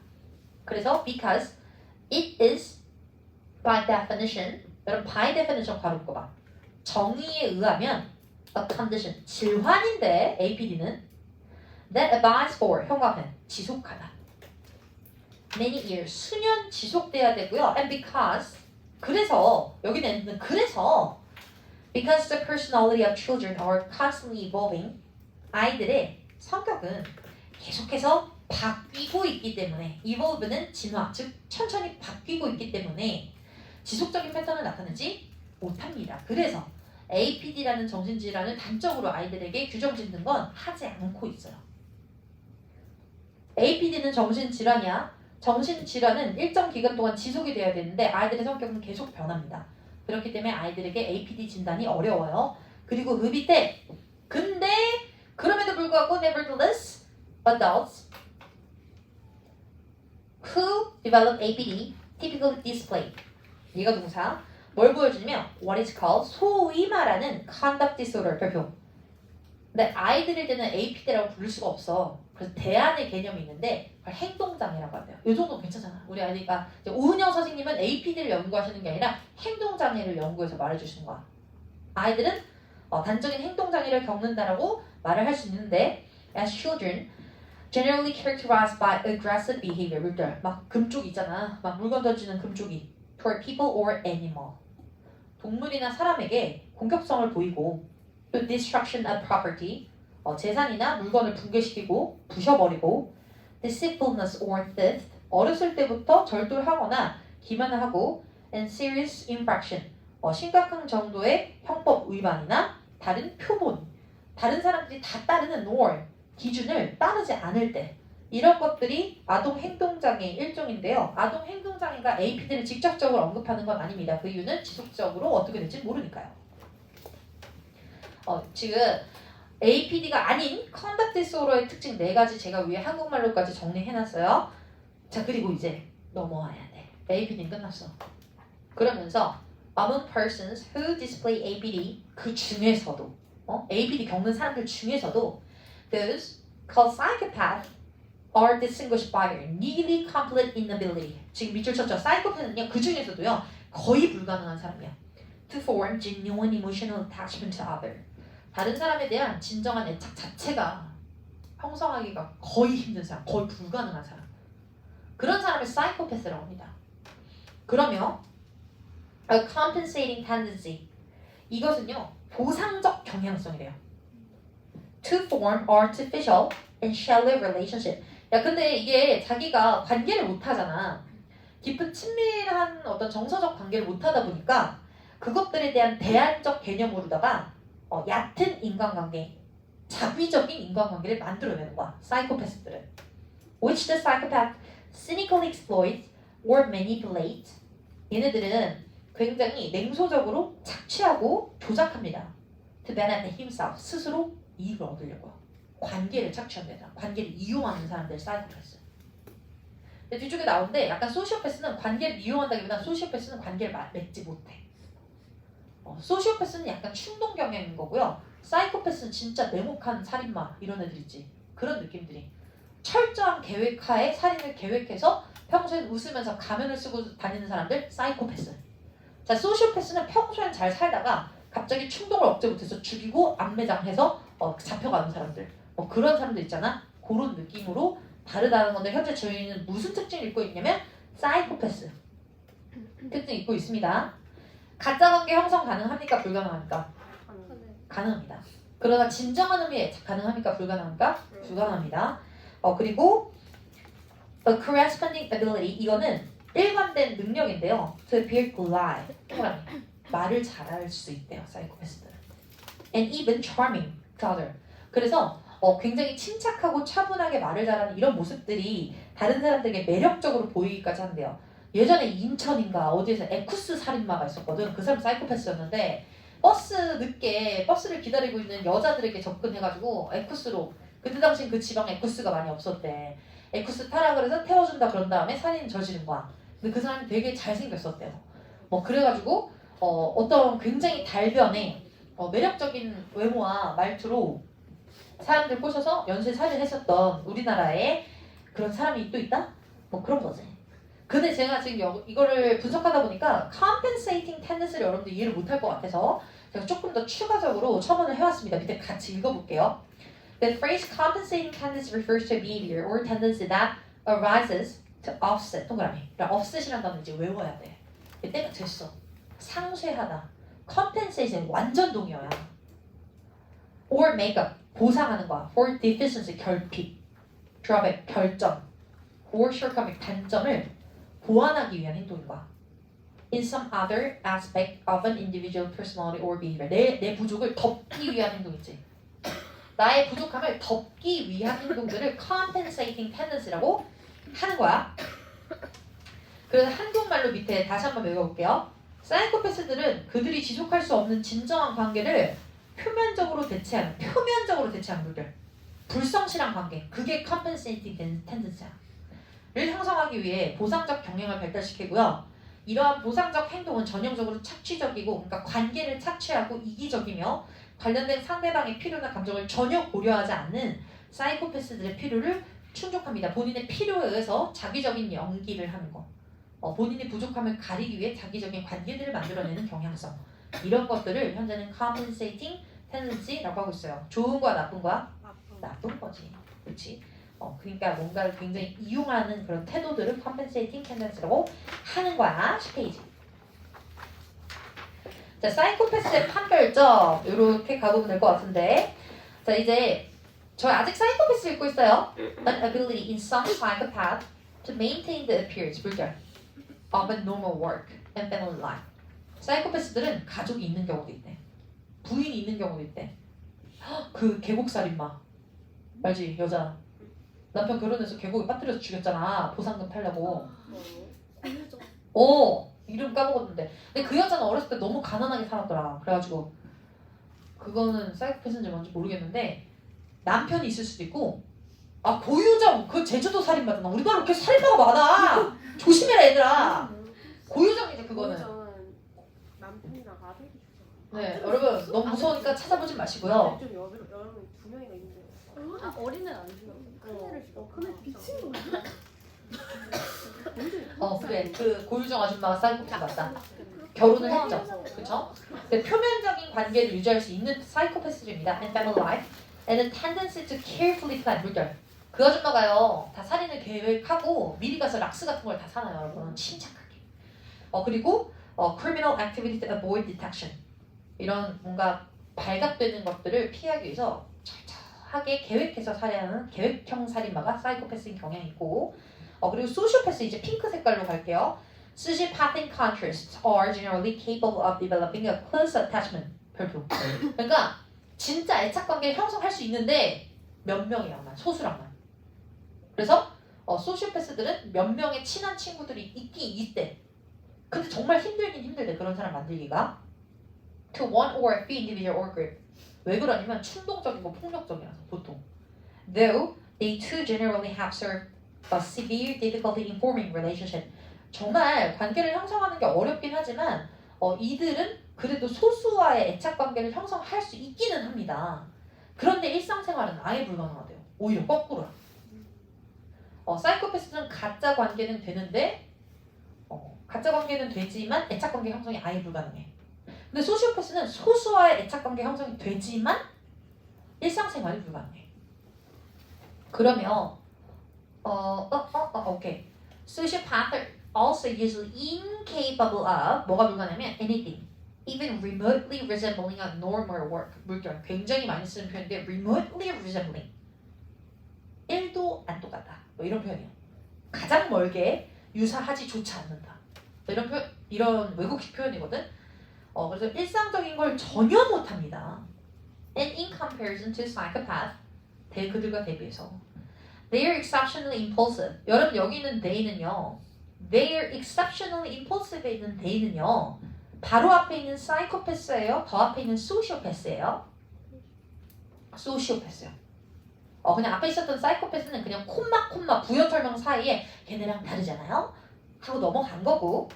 그래서 because it is by definition, 여러분 by definition 괄호 묶어봐. 정의에 의하면 a condition, 질환인데 APD는 that abides for, 형광펜, 지속하다. many years, 수년 지속돼야 되고요. and because, 그래서, 여기는 그래서 because the personality of children are constantly evolving, 아이들의 성격은 계속해서 바뀌고 있기 때문에 evolve는 진화, 즉 천천히 바뀌고 있기 때문에 지속적인 패턴을 나타내지 못합니다. 그래서 APD라는 정신질환을 단적으로 아이들에게 규정 짓는 건 하지 않고 있어요. APD는 정신질환이야. 정신질환은 일정 기간 동안 지속이 돼야 되는데 아이들의 성격은 계속 변합니다. 그렇기 때문에 아이들에게 APD 진단이 어려워요. 그리고 그 밑에 근데 그럼에도 불구하고 nevertheless adults who develop APD typically display 얘가 동사 뭘 보여주냐면 what is called 소위 말하는 conduct disorder 별표. 근데 아이들일 때는 APD라고 부를 수가 없어. 그래서 대안의 개념이 있는데 그걸 행동장애라고 한대요. 이 정도 괜찮잖아. 우리 아이가 오은영 선생님은 APD를 연구하시는 게 아니라 행동장애를 연구해서 말해주시는 거야. 아이들은 단적인 행동장애를 겪는다라고 말을 할 수 있는데 as children generally characterized by aggressive behavior. 물들 막 금쪽 있잖아. 막 물건 던지는 금쪽이 toward people or animal. 동물이나 사람에게 공격성을 보이고 또 destruction of property. 재산이나 물건을 붕괴시키고 부셔버리고 deceitfulness or theft. 어렸을 때부터 절도하거나 기만을 하고 and serious infraction. 심각한 정도의 형법 위반이나 다른 표본. 다른 사람들이 다 따르는 norm, 기준을 따르지 않을 때 이런 것들이 아동 행동장애의 일종인데요. 아동 행동장애가 APD를 직접적으로 언급하는 건 아닙니다. 그 이유는 지속적으로 어떻게 될지 모르니까요. 지금 APD가 아닌 conduct disorder의 특징 4가지 제가 위에 한국말로까지 정리해놨어요. 자, 그리고 이제 넘어와야 돼. APD는 끝났어. 그러면서 among persons who display ABD 그 중에서도 ABD 겪는 사람들 중에서도 those called psychopath are distinguished by their nearly complete inability. 지금 밑줄 쳤죠. 사이코패는요 그 중에서도요 거의 불가능한 사람이야. To form genuine emotional attachment to other. 다른 사람에 대한 진정한 애착 자체가 형성하기가 거의 힘든 사람, 거의 불가능한 사람. 그런 사람을 사이코패스라고 합니다. 그러면 a compensating tendency 이것은요 보상적 경향성이래요. To form artificial and shallow relationship. 야 근데 이게 자기가 관계를 못 하잖아. 깊은 친밀한 어떤 정서적 관계를 못 하다 보니까 그것들에 대한 대안적 개념으로다가 얕은 인간관계, 자비적인 인간관계를 만들어내는 거야. 사이코패스들은. Which the psychopath cynically exploits or manipulates. 얘네들은 굉장히 냉소적으로 착취하고 조작합니다. To benefit himself. 스스로 이익을 얻으려고. 관계를 착취한다. 관계를 이용하는 사람들 사이코패스. 근데 뒤쪽에 나오는데 약간 소시오패스는 관계를 이용한다기보다 소시오패스는 관계를 맺지 못해. 소시오패스는 약간 충동 경향인 거고요. 사이코패스는 진짜 냉혹한 살인마 이런 애들 있지. 그런 느낌들이. 철저한 계획하에 살인을 계획해서 평소엔 웃으면서 가면을 쓰고 다니는 사람들 사이코패스. 자, 소시오패스는 평소엔 잘 살다가 갑자기 충동을 억제 못해서 죽이고 암매장해서 잡혀가는 사람들. 그런 사람들 있잖아. 그런 느낌으로 다르다는 건데 현재 저희는 무슨 특징을 입고 있냐면 사이코패스 특징 입고 있습니다. 가짜관계 형성 가능합니까? 불가능합니까? 가능합니다. 그러나 진정한 의미의 가능합니까? 불가능합니까? 불가능합니다. 그리고 a corresponding ability 이거는 일관된 능력인데요. To appear polite 말을 잘할 수 있대요. 사이코패스들은. And even charming to other. 그래서 굉장히 침착하고 차분하게 말을 잘하는 이런 모습들이 다른 사람들에게 매력적으로 보이기까지 한대요. 예전에 인천인가 어디에서 에쿠스 살인마가 있었거든. 그 사람 사이코패스였는데 버스를 기다리고 있는 여자들에게 접근해가지고 에쿠스로 그때 당시 그 지방에 에쿠스가 많이 없었대. 에쿠스 타라 그래서 태워준다 그런 다음에 살인 저지른 거야. 근데 그 사람이 되게 잘생겼었대요. 그래가지고 어떤 굉장히 달변에 매력적인 외모와 말투로 사람들 꼬셔서 연쇄 살인했었던 우리나라에 그런 사람이 또 있다? 그런 거지. 근데 제가 지금 이거를 분석하다 보니까 compensating tendency를 여러분들 이해를 못할 것 같아서 제가 조금 더 추가적으로 첨언을 해왔습니다. 밑에 같이 읽어볼게요. The phrase compensating tendency refers to a behavior or tendency that arises to offset. 동그라미. offset이란 단어 이제 외워야 돼. 때가 됐어. 상쇄하다. compensation 완전 동의어야. or make up. 보상하는 거야. for deficiency. 결핍. drawback. 결점. or shortcoming. 단점을 보완하기 위한 행동인 거야. In some other aspect of an individual personality or behavior. 내 부족을 덮기 위한 행동이지. 나의 부족함을 덮기 위한 행동들을 compensating tendency라고 하는 거야. 그래서 한국말로 밑에 다시 한번 읽어볼게요. 사이코패스들은 그들이 지속할 수 없는 진정한 관계를 표면적으로 대체하는 분들. 불성실한 관계. 그게 compensating tendency야. 를 형성하기 위해 보상적 경향을 발달시키고요. 이러한 보상적 행동은 전형적으로 착취적이고 그러니까 관계를 착취하고 이기적이며 관련된 상대방의 필요나 감정을 전혀 고려하지 않는 사이코패스들의 필요를 충족합니다. 본인의 필요에 의해서 자기적인 연기를 하는 거. 본인의 부족함을 가리기 위해 자기적인 관계들을 만들어내는 경향성. 이런 것들을 현재는 compensating tendency라고 하고 있어요. 좋은 거야 나쁜 거야? 나쁜 거지. 그렇지? 그러니까 뭔가를 굉장히 이용하는 그런 태도들을 compensating tendency라고 하는 거야. 10페이지. 자, 사이코패스의 판별점 이렇게 가보면 될 것 같은데 자 이제 저 아직 사이코패스 읽고 있어요. An ability in some psychopath to maintain the appearance 물결 of a normal work and family life. 사이코패스들은 가족이 있는 경우도 있대. 부인이 있는 경우도 있대. 그 계곡살인마 알지? 여자 남편 결혼해서 계곡에 빠뜨려서 죽였잖아. 보상금 타려고. 이름 까먹었는데. 근데 그 여자는 어렸을 때 너무 가난하게 살았더라. 그래가지고 그거는 사이코패스인지 뭔지 모르겠는데 남편이 있을 수도 있고 고유정 그 제주도 살인마잖아. 우리나라 이렇게 살인마가 많아. 조심해라 얘들아. 고유정이지 그거는. 여성이랑 아들이 주잖아. 네, 여러분 너무 무서우니까 찾아보지 마시고요. 좀 여러분 두 명이나 있는데. 어린애는 안 주나? 큰애를 주나? 근데 미친 거 같아. 그래 그 고유정 아줌마가 사이코패스 맞다. 결혼을 했죠. 그쵸? 근데 표면적인 관계를 유지할 수 있는 사이코패스입니다. And family life and a tendency to carefully plan. 물결. 그 아줌마가요 다 살인을 계획하고 미리 가서 락스 같은 걸 다 사놔요, 여러분. 침착하게. 그리고 criminal activity to avoid detection. 이런 뭔가 발각되는 것들을 피하기 위해서 철저하게 계획해서 살해하는 계획형 살인마가 사이코패스인 경향이 있고, 그리고 소시오패스 이제 핑크 색깔로 갈게요. Sociopathic contrasts are generally capable of developing a close attachment. 별표. 그러니까 진짜 애착관계를 형성할 수 있는데 몇 명이랑만, 소수랑만. 그래서 소시오패스들은 몇 명의 친한 친구들이 있긴 있대. 근데 정말 힘들긴 힘들대, 그런 사람 만들기가. To one or a few individual or group. 왜 그러냐면 충동적이고 폭력적이라서 보통. Though they too generally have served a severe difficulty in forming relationship. 정말 관계를 형성하는 게 어렵긴 하지만 이들은 그래도 소수와의 애착관계를 형성할 수 있기는 합니다. 그런데 일상생활은 아예 불가능하대요. 오히려 거꾸로야. 사이코패스는 가짜 관계는 되는데 가짜 관계는 되지만 애착관계 형성이 아예 불가능해. 근데 소시오패스는 소수와의 애착관계 형성이 되지만 일상생활이 불가능해. 그러면 오케이. Sociopaths also usually incapable of 뭐가 불가능하면 anything, even remotely resembling a normal work. 물결 굉장히 많이 쓰는 표현인데 remotely resembling 1도 안 똑같다. 뭐 이런 표현이에요. 가장 멀게 유사하지조차 않는다. 이런 외국식 표현이거든. 그래서 일상적인 걸 전혀 못합니다. And in comparison to psychopath, 그들과 대비해서 they are exceptionally impulsive. 여러분 여기 있는 they는요, they are exceptionally impulsive에 있는 they는요, 바로 앞에 있는 사이코패스예요? 더 앞에 있는 소시오패스예요? 소시오패스요. 그냥 앞에 있었던 사이코패스는 그냥 콤마 부연 설명 사이에 걔네랑 다르잖아요? 하고 넘어간 거고,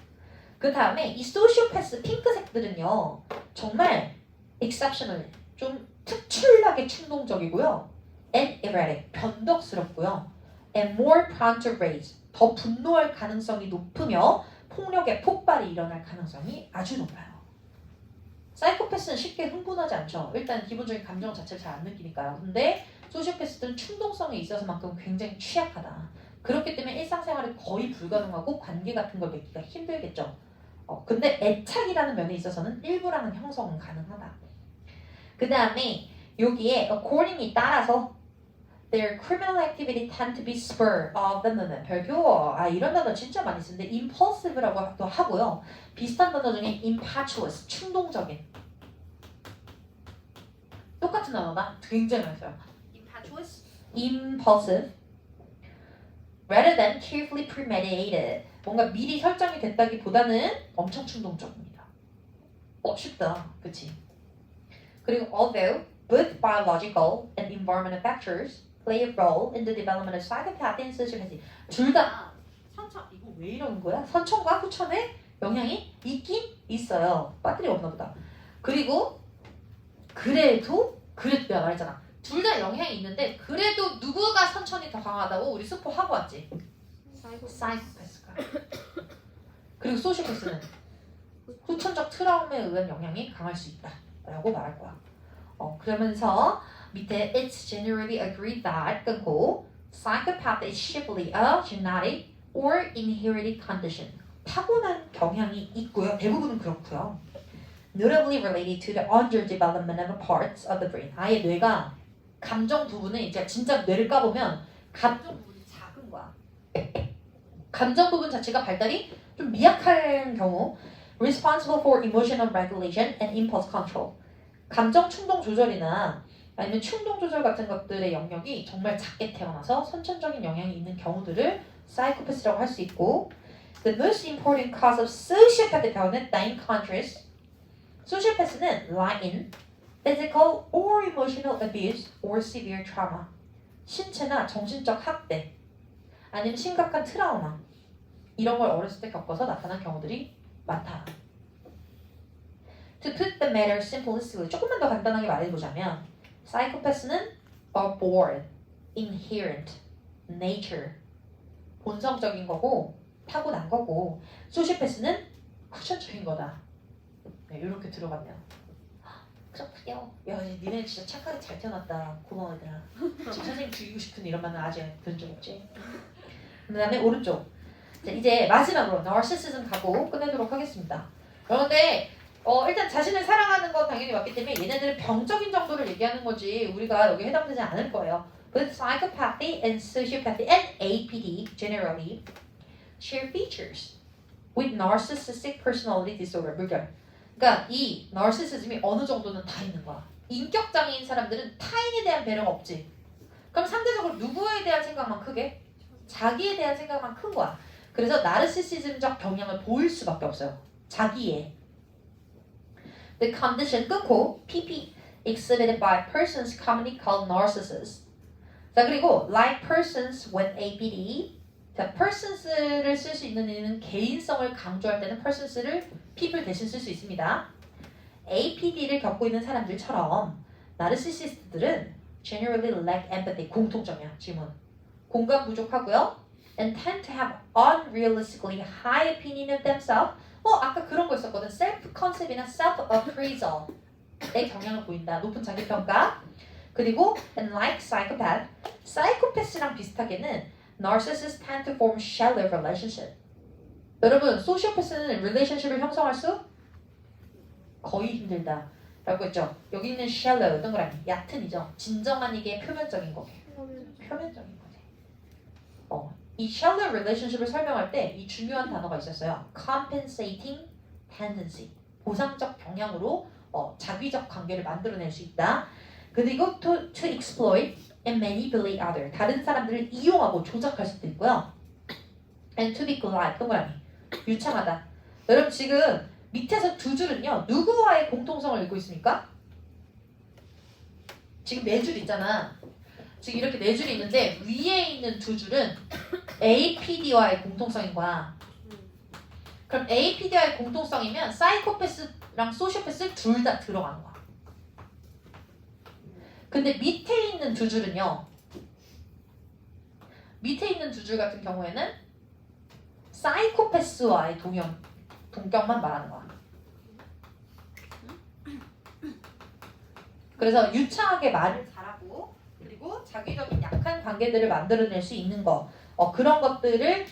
그 다음에 이 소시오패스 핑크색들은요 정말 exceptionally 좀 특출나게 충동적이고요, and erratic 변덕스럽고요, and more prone to rage 더 분노할 가능성이 높으며 폭력의 폭발이 일어날 가능성이 아주 높아요. 사이코패스는 쉽게 흥분하지 않죠. 일단 기본적인 감정 자체를 잘 안 느끼니까요. 근데 소시오패스들은 충동성에 있어서만큼 굉장히 취약하다. 그렇기 때문에 일상생활이 거의 불가능하고 관계 같은 걸 맺기가 힘들겠죠. 근데 애착이라는 면에 있어서는 일부라는 형성은 가능하다. 그 다음에 여기에 according이 따라서 their criminal activity tend to be spur of the moment. 별표. 이런 단어 진짜 많이 쓰는데 impulsive라고 하고요. 비슷한 단어 중에 impetuous, 충동적인. 똑같은 단어다. 굉장히 많이 써요. Impetuous? impulsive rather than carefully premeditated. 뭔가 미리 설정이 됐다기보다는 엄청 충동적입니다. 쉽다. 그치? 그리고 although both biological and environmental factors play a role in the development of psychopathy and sociopathy. 둘 다 선천, 이거 왜 이러는 거야? 선천과 후천에 영향이 있긴 있어요. 배터리 없나 보다. 그리고 그래도 내가 말했잖아. 둘 다 영향이 있는데 그래도 누구가 선천이 더 강하다고 우리 스포 하고 왔지? 사이코패스가. 그리고 소시오패스는 후천적 트라우마에 의한 영향이 강할 수 있다 라고 말할 거야. 그러면서 밑에 it's generally agreed that 끊고 psychopath is chiefly a genetic or inherited condition. 타고난 경향이 있고요. 대부분은 그렇고요. Notably related to the underdevelopment of parts of the brain. 아예 뇌가 감정 부분은 이제 진짜 뇌를 까보면 감정 부분이 작은 거야. 감정 부분 자체가 발달이 좀 미약한 경우 responsible for emotional regulation and impulse control. 감정 충동 조절이나 아니면 충동 조절 같은 것들의 영역이 정말 작게 태어나서 선천적인 영향이 있는 경우들을 사이코패스라고 할 수 있고, the most important cause of sociopathic 변했다 in contrast, 소시오패스는 lie in physical or emotional abuse or severe trauma. 신체나 정신적 학대 아니면 심각한 트라우마 이런 걸 어렸을 때 겪어서 나타난 경우들이 많다. To put the matter simplistically, 조금만 더 간단하게 말해보자면 사이코패스는 a born, inherent, nature, 본성적인 거고 타고난 거고 소시오패스는 후천적인 거다. 네, 이렇게 들어갔네요. 그렇군요. 야, 니네 진짜 착하게 잘 태어났다. 고마워 얘들아. 지금 선생님 죽이고 싶은 이런 말은 아직 들은 적 없지? 그 다음에 오른쪽. 자, 이제 마지막으로 narcissism 가고 끝내도록 하겠습니다. 그런데 일단 자신을 사랑하는 건 당연히 맞기 때문에 얘네들은 병적인 정도를 얘기하는 거지 우리가 여기 해당되지 않을 거예요. But psychopathy and sociopathy and APD generally share features with narcissistic personality disorder. 물결. 그러니까 이 narcissism이 어느 정도는 다 있는 거야. 인격장애인 사람들은 타인에 대한 배려가 없지. 그럼 상대적으로 누구에 대한 생각만 크게? 자기에 대한 생각만 큰 거야. 그래서 나르시시즘적 경향을 보일 수밖에 없어요. 자기의. The condition 끊고 PP exhibited by persons commonly called narcissists. 자 그리고 like persons when APD. 자 persons를 쓸 수 있는 이유는 개인성을 강조할 때는 persons를 people 대신 쓸 수 있습니다. APD를 겪고 있는 사람들처럼 나르시시스트들은 generally lack empathy. 공통점이야 질문. 공감 부족하고요. And tend to have unrealistically high opinion of themselves. 아까 그런 거 있었거든. self-concept이나 self-appraisal의 경향을 보인다. 높은 자기평가. 그리고 and like psychopath, 사이코패스랑 비슷하게는 narcissists tend to form shallow relationship. 여러분, 소시오패스는 relationship을 형성할 수 거의 힘들다. 라고 했죠. 여기 있는 shallow, 동그라미, 얕은이죠. 진정한 이게 표면적인 거게. 표면적인 거지. 이 shallow relationship을 설명할 때 이 중요한 단어가 있었어요. compensating tendency. 보상적 경향으로 자기적 관계를 만들어낼 수 있다. 그리고 to exploit and manipulate other. 다른 사람들을 이용하고 조작할 수도 있고요. and to be glib. 동그라미. 유창하다. 여러분 지금 밑에서 두 줄은요. 누구와의 공통성을 읽고 있습니까? 지금 네 줄 있잖아. 지금 이렇게 네 줄이 있는데 위에 있는 두 줄은 APD와의 공통성인 거야. 그럼 APD와의 공통성이면 사이코패스랑 소시오패스 둘 다 들어가는 거야. 근데 밑에 있는 두 줄은요. 밑에 있는 두 줄 같은 경우에는 사이코패스와의 동격만 말하는 거야. 그래서 유창하게 말을 잘하고 그리고 자기적인 약한 관계들을 만들어낼 수 있는 거 그런 것들을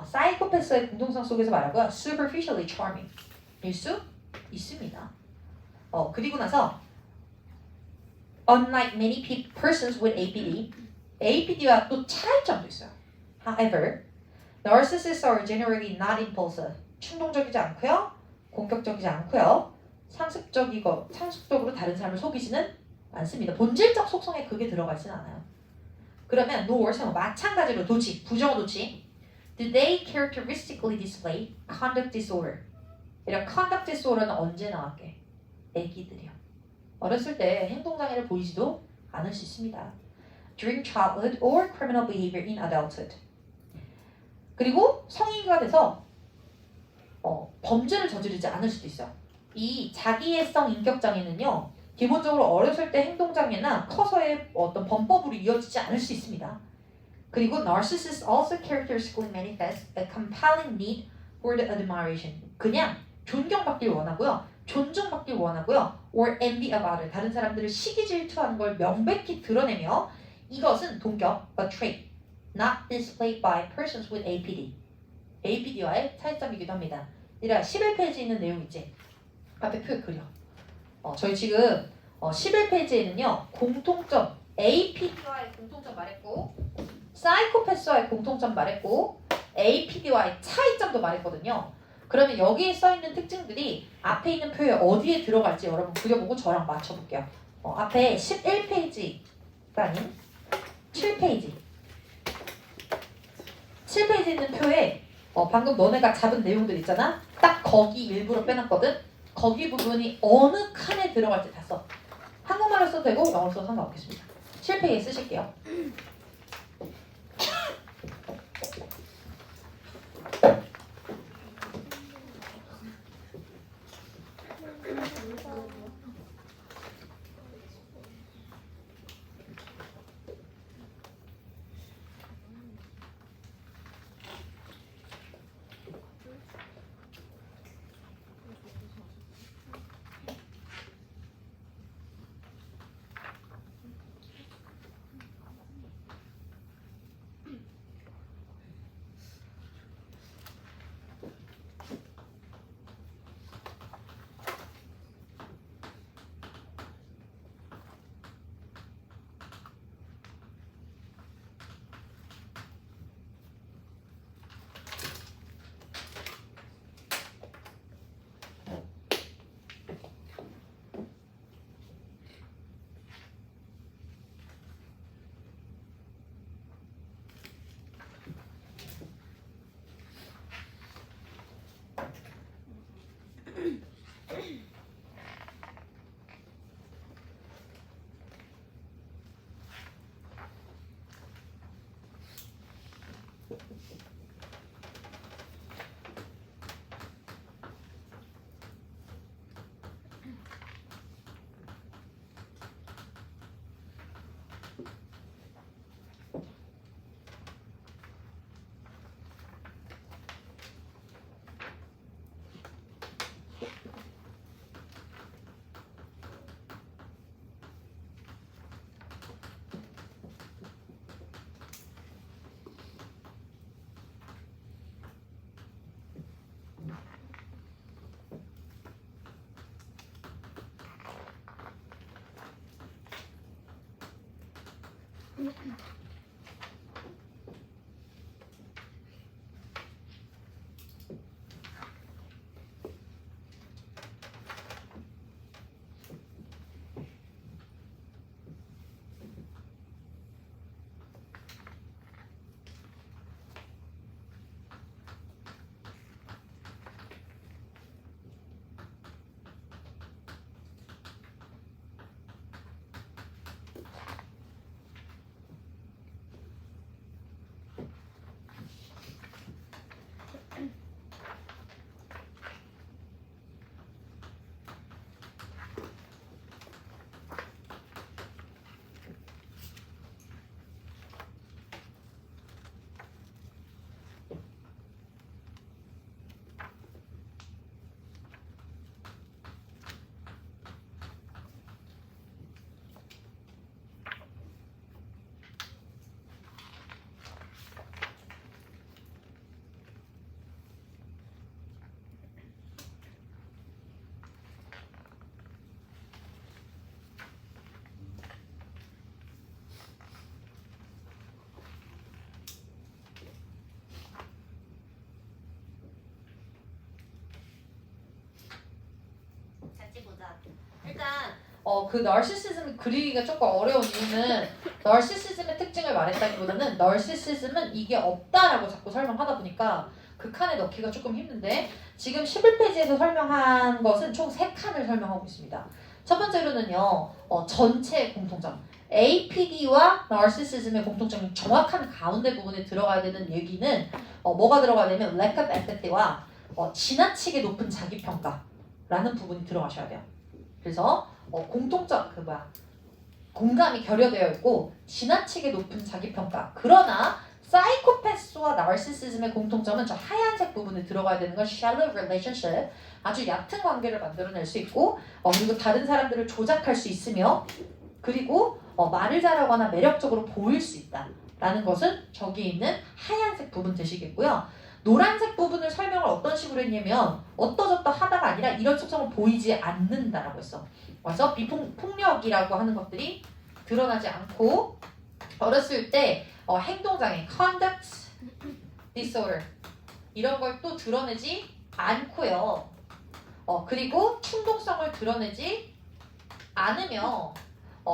사이코패스의 공통성 속에서 말하고요. superficially charming 일 수 있습니다. 그리고 나서 unlike many persons with APD와 또 차이점도 있어요. However, narcissists are generally not impulsive. 충동적이지 않고요. 공격적이지 않고요. 상습적으로 다른 사람을 속이지는 않습니다. 본질적 속성에 그게 들어가 있지는 않아요. 그러면 nor 마찬가지로 도치, 부정어 도치. Do they characteristically display conduct disorder? 이런 conduct disorder는 언제 나왔게? 애기들이요. 어렸을 때 행동장애를 보이지도 않을 수 있습니다. During childhood or criminal behavior in adulthood. 그리고 성인이가 돼서 범죄를 저지르지 않을 수도 있어요. 이 자기애성 인격장애는요. 기본적으로 어렸을 때 행동장애나 커서의 어떤 범법으로 이어지지 않을 수 있습니다. 그리고 narcissists also characteristically manifest a compelling need for the admiration. 그냥 존경받길 원하고요. 존중받길 원하고요. or envy of others. 다른 사람들을 시기 질투하는 걸 명백히 드러내며 이것은 동격, a trait, not displayed by persons with APD. APD와의 차이점이기도 합니다. 이라 11페이지 있는 내용 있지? 앞에 표 그려. 저희 지금 11페이지에는요. 공통점, APD와의 공통점 말했고 사이코패스와의 공통점 말했고 APD와의 차이점도 말했거든요. 그러면 여기에 써있는 특징들이 앞에 있는 표에 어디에 들어갈지 여러분 그려보고 저랑 맞춰볼게요. 앞에 11페이지가 아닌 7페이지 7페이지에 있는 표에 방금 너네가 잡은 내용들 있잖아. 딱 거기 일부러 빼놨거든. 거기 부분이 어느 칸에 들어갈지 다 써. 한국말로 써도 되고 영어로 써도 상관없겠습니다. 7페이지에 쓰실게요. 같이 보자. 일단 그 narcissism 그리기가 조금 어려운 이유는 narcissism의 특징을 말했다기보다는 narcissism은 이게 없다라고 자꾸 설명하다 보니까 그 칸에 넣기가 조금 힘든데 지금 11페이지에서 설명한 것은 총 3칸을 설명하고 있습니다. 첫 번째로는요. 전체 공통점 APD와 narcissism의 공통점이 정확한 가운데 부분에 들어가야 되는 얘기는 뭐가 들어가야 되면 lack of empathy와 지나치게 높은 자기평가라는 부분이 들어가셔야 돼요. 그래서 공통점 공감이 결여되어 있고 지나치게 높은 자기평가. 그러나 사이코패스와 나르시시즘의 공통점은 저 하얀색 부분에 들어가야 되는 건 shallow relationship. 아주 얕은 관계를 만들어낼 수 있고 그리고 다른 사람들을 조작할 수 있으며 그리고 말을 잘하거나 매력적으로 보일 수 있다라는 것은 저기에 있는 하얀색 부분 되시겠고요. 노란색 부분을 설명을 어떤 식으로 했냐면 어떠저떠 하다가 아니라 이런 속성을 보이지 않는다라고 했어. 그래서 비폭력이라고 하는 것들이 드러나지 않고 어렸을 때 행동장애, conduct disorder 이런 걸 또 드러내지 않고요. 그리고 충동성을 드러내지 않으며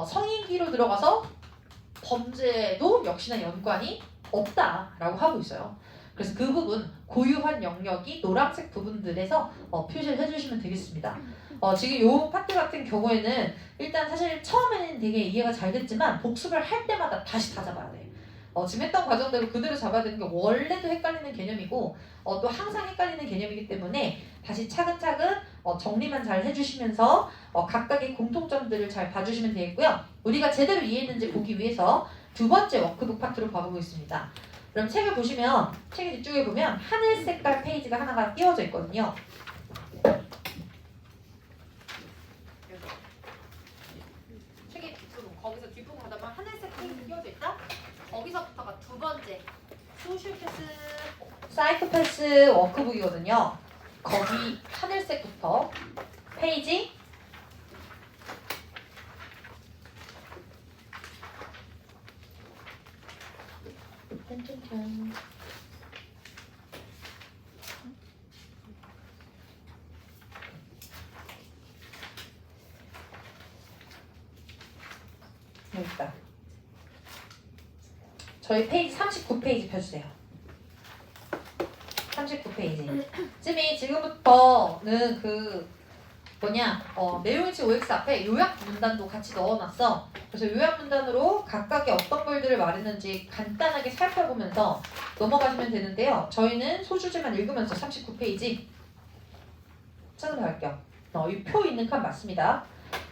성인기로 들어가서 범죄도 역시나 연관이 없다라고 하고 있어요. 그래서 그 부분 고유한 영역이 노란색 부분들에서 표시를 해주시면 되겠습니다. 지금 이 파트 같은 경우에는 일단 사실 처음에는 되게 이해가 잘 됐지만 복습을 할 때마다 다시 다 잡아야 돼. 지금 했던 과정대로 그대로 잡아야 되는 게 원래도 헷갈리는 개념이고 또 항상 헷갈리는 개념이기 때문에 다시 차근차근 정리만 잘 해주시면서 각각의 공통점들을 잘 봐주시면 되겠고요. 우리가 제대로 이해했는지 보기 위해서 두 번째 워크북 파트로 가보고 있습니다. 그럼 책을 보시면 책의 뒤쪽에 보면 하늘 색깔 페이지가 하나가 띄워져 있거든요. 책의 뒷부분 거기서 뒷부분 가다 보면 하늘색 페이지 띄워져 있다. 거기서부터가 두 번째 소시오패스 사이코패스 워크북이거든요. 거기 하늘색부터 페이지 짠짠짠. 여기 있다. 저희 페이지 39페이지 펴주세요. 39페이지. 쯤이 지금부터는 내용일치 OX 앞에 요약 문단도 같이 넣어놨어. 그래서 요약 문단으로 각각의 어떤 글들을 말했는지 간단하게 살펴보면서 넘어가시면 되는데요. 저희는 소주제만 읽으면서 39페이지 찾아갈게요. 이 표 있는 칸 맞습니다.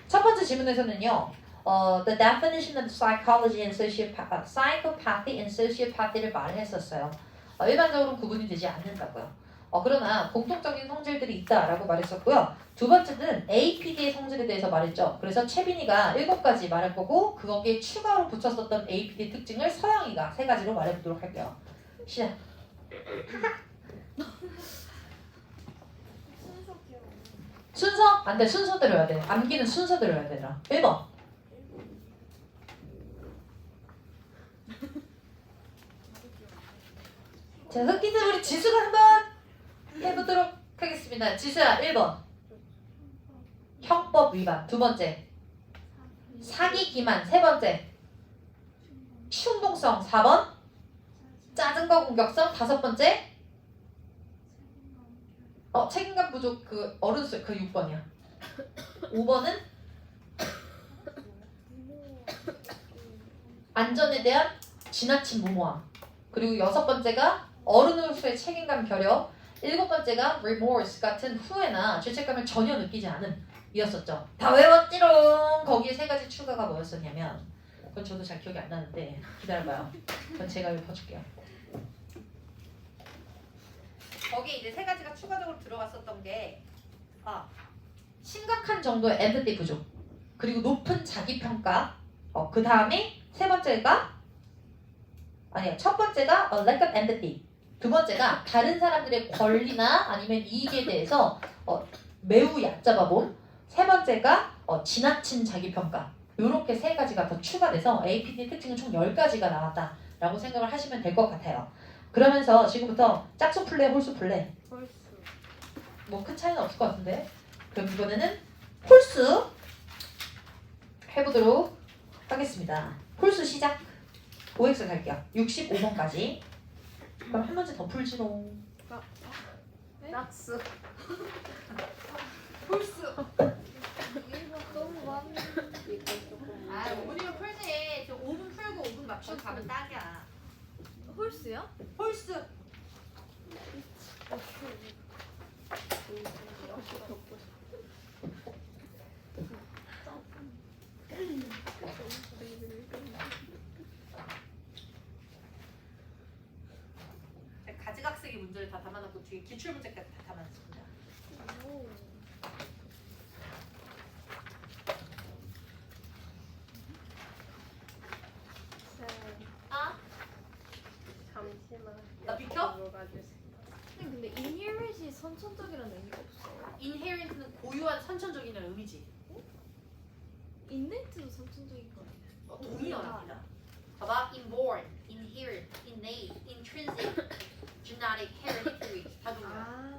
첫 번째 질문에서는요. The definition of psychology and psychopathy and sociopathy를 말했었어요. 일반적으로 구분이 되지 않는다고요. 그러나 공통적인 성질들이 있다라고 말했었고요. 두 번째는 APD의 성질에 대해서 말했죠. 그래서 채빈이가 7가지 말할 거고 거기에 추가로 붙였었던 APD 특징을 서영이가 3가지로 말해보도록 할게요. 시작. 순서? 안 돼. 순서대로 해야 돼. 암기는 순서대로 해야 되더라. 1번. 자, 흑기들 우리 지수가 한번 해보도록 하겠습니다. 지수야, 1번. 형법 위반. 두 번째. 사기 기만. 세 번째. 충동성. 4번. 짜증과 공격성. 다섯 번째. 책임감 부족. 그 어른수 그 6번이야. 5번은 안전에 대한 지나친 무모함. 그리고 여섯 번째가 어른으로서의 책임감 결여. 일곱 번째가 remorse 같은 후회나 죄책감을 전혀 느끼지 않음 이었었죠. 다 외웠지롱. 거기에 세 가지 추가가 뭐였었냐면 그건 저도 잘 기억이 안 나는데 기다려봐요. 그건 제가 읊어줄게요. 거기에 이제 세 가지가 추가적으로 들어갔었던 게 심각한 정도의 empathy 부족, 그리고 높은 자기평가, 그 다음에 세 번째가 첫 번째가 lack of empathy, 두 번째가 다른 사람들의 권리나 아니면 이익에 대해서 매우 얕잡아 봄, 세 번째가 지나친 자기평가. 이렇게 세 가지가 더 추가돼서 APT 특징은 총 10가지가 나왔다라고 생각을 하시면 될 것 같아요. 그러면서 지금부터 짝수 플레이, 홀수 플레이 뭐 큰 차이는 없을 것 같은데 그럼 이번에는 홀수 해보도록 하겠습니다. 홀수 시작. OX 갈게요. 65번까지. 그럼 한 문제 더 풀지롱. 낙스. 홀수. 너무 많네. 이거 조금. 5분이면 풀지. 저 5분 풀고 5분 맞추고 가면 딱이야. 홀수요? 홀수. 가지각색의 문제를 다 담아놓고 뒤에 기출 문제까지 다 담아놨습니다. 잠시만. 나 비켜? 물어봐주세요. 근데 inherit이 선천적이라는 의미가 없어요. inherent는 고유한 선천적인 의미지. innat도 선천적인 거 아니에요? 동의어랍니다. 봐봐, inborn, inherent, innate, intrinsic, genetic, hereditary 다 동의어.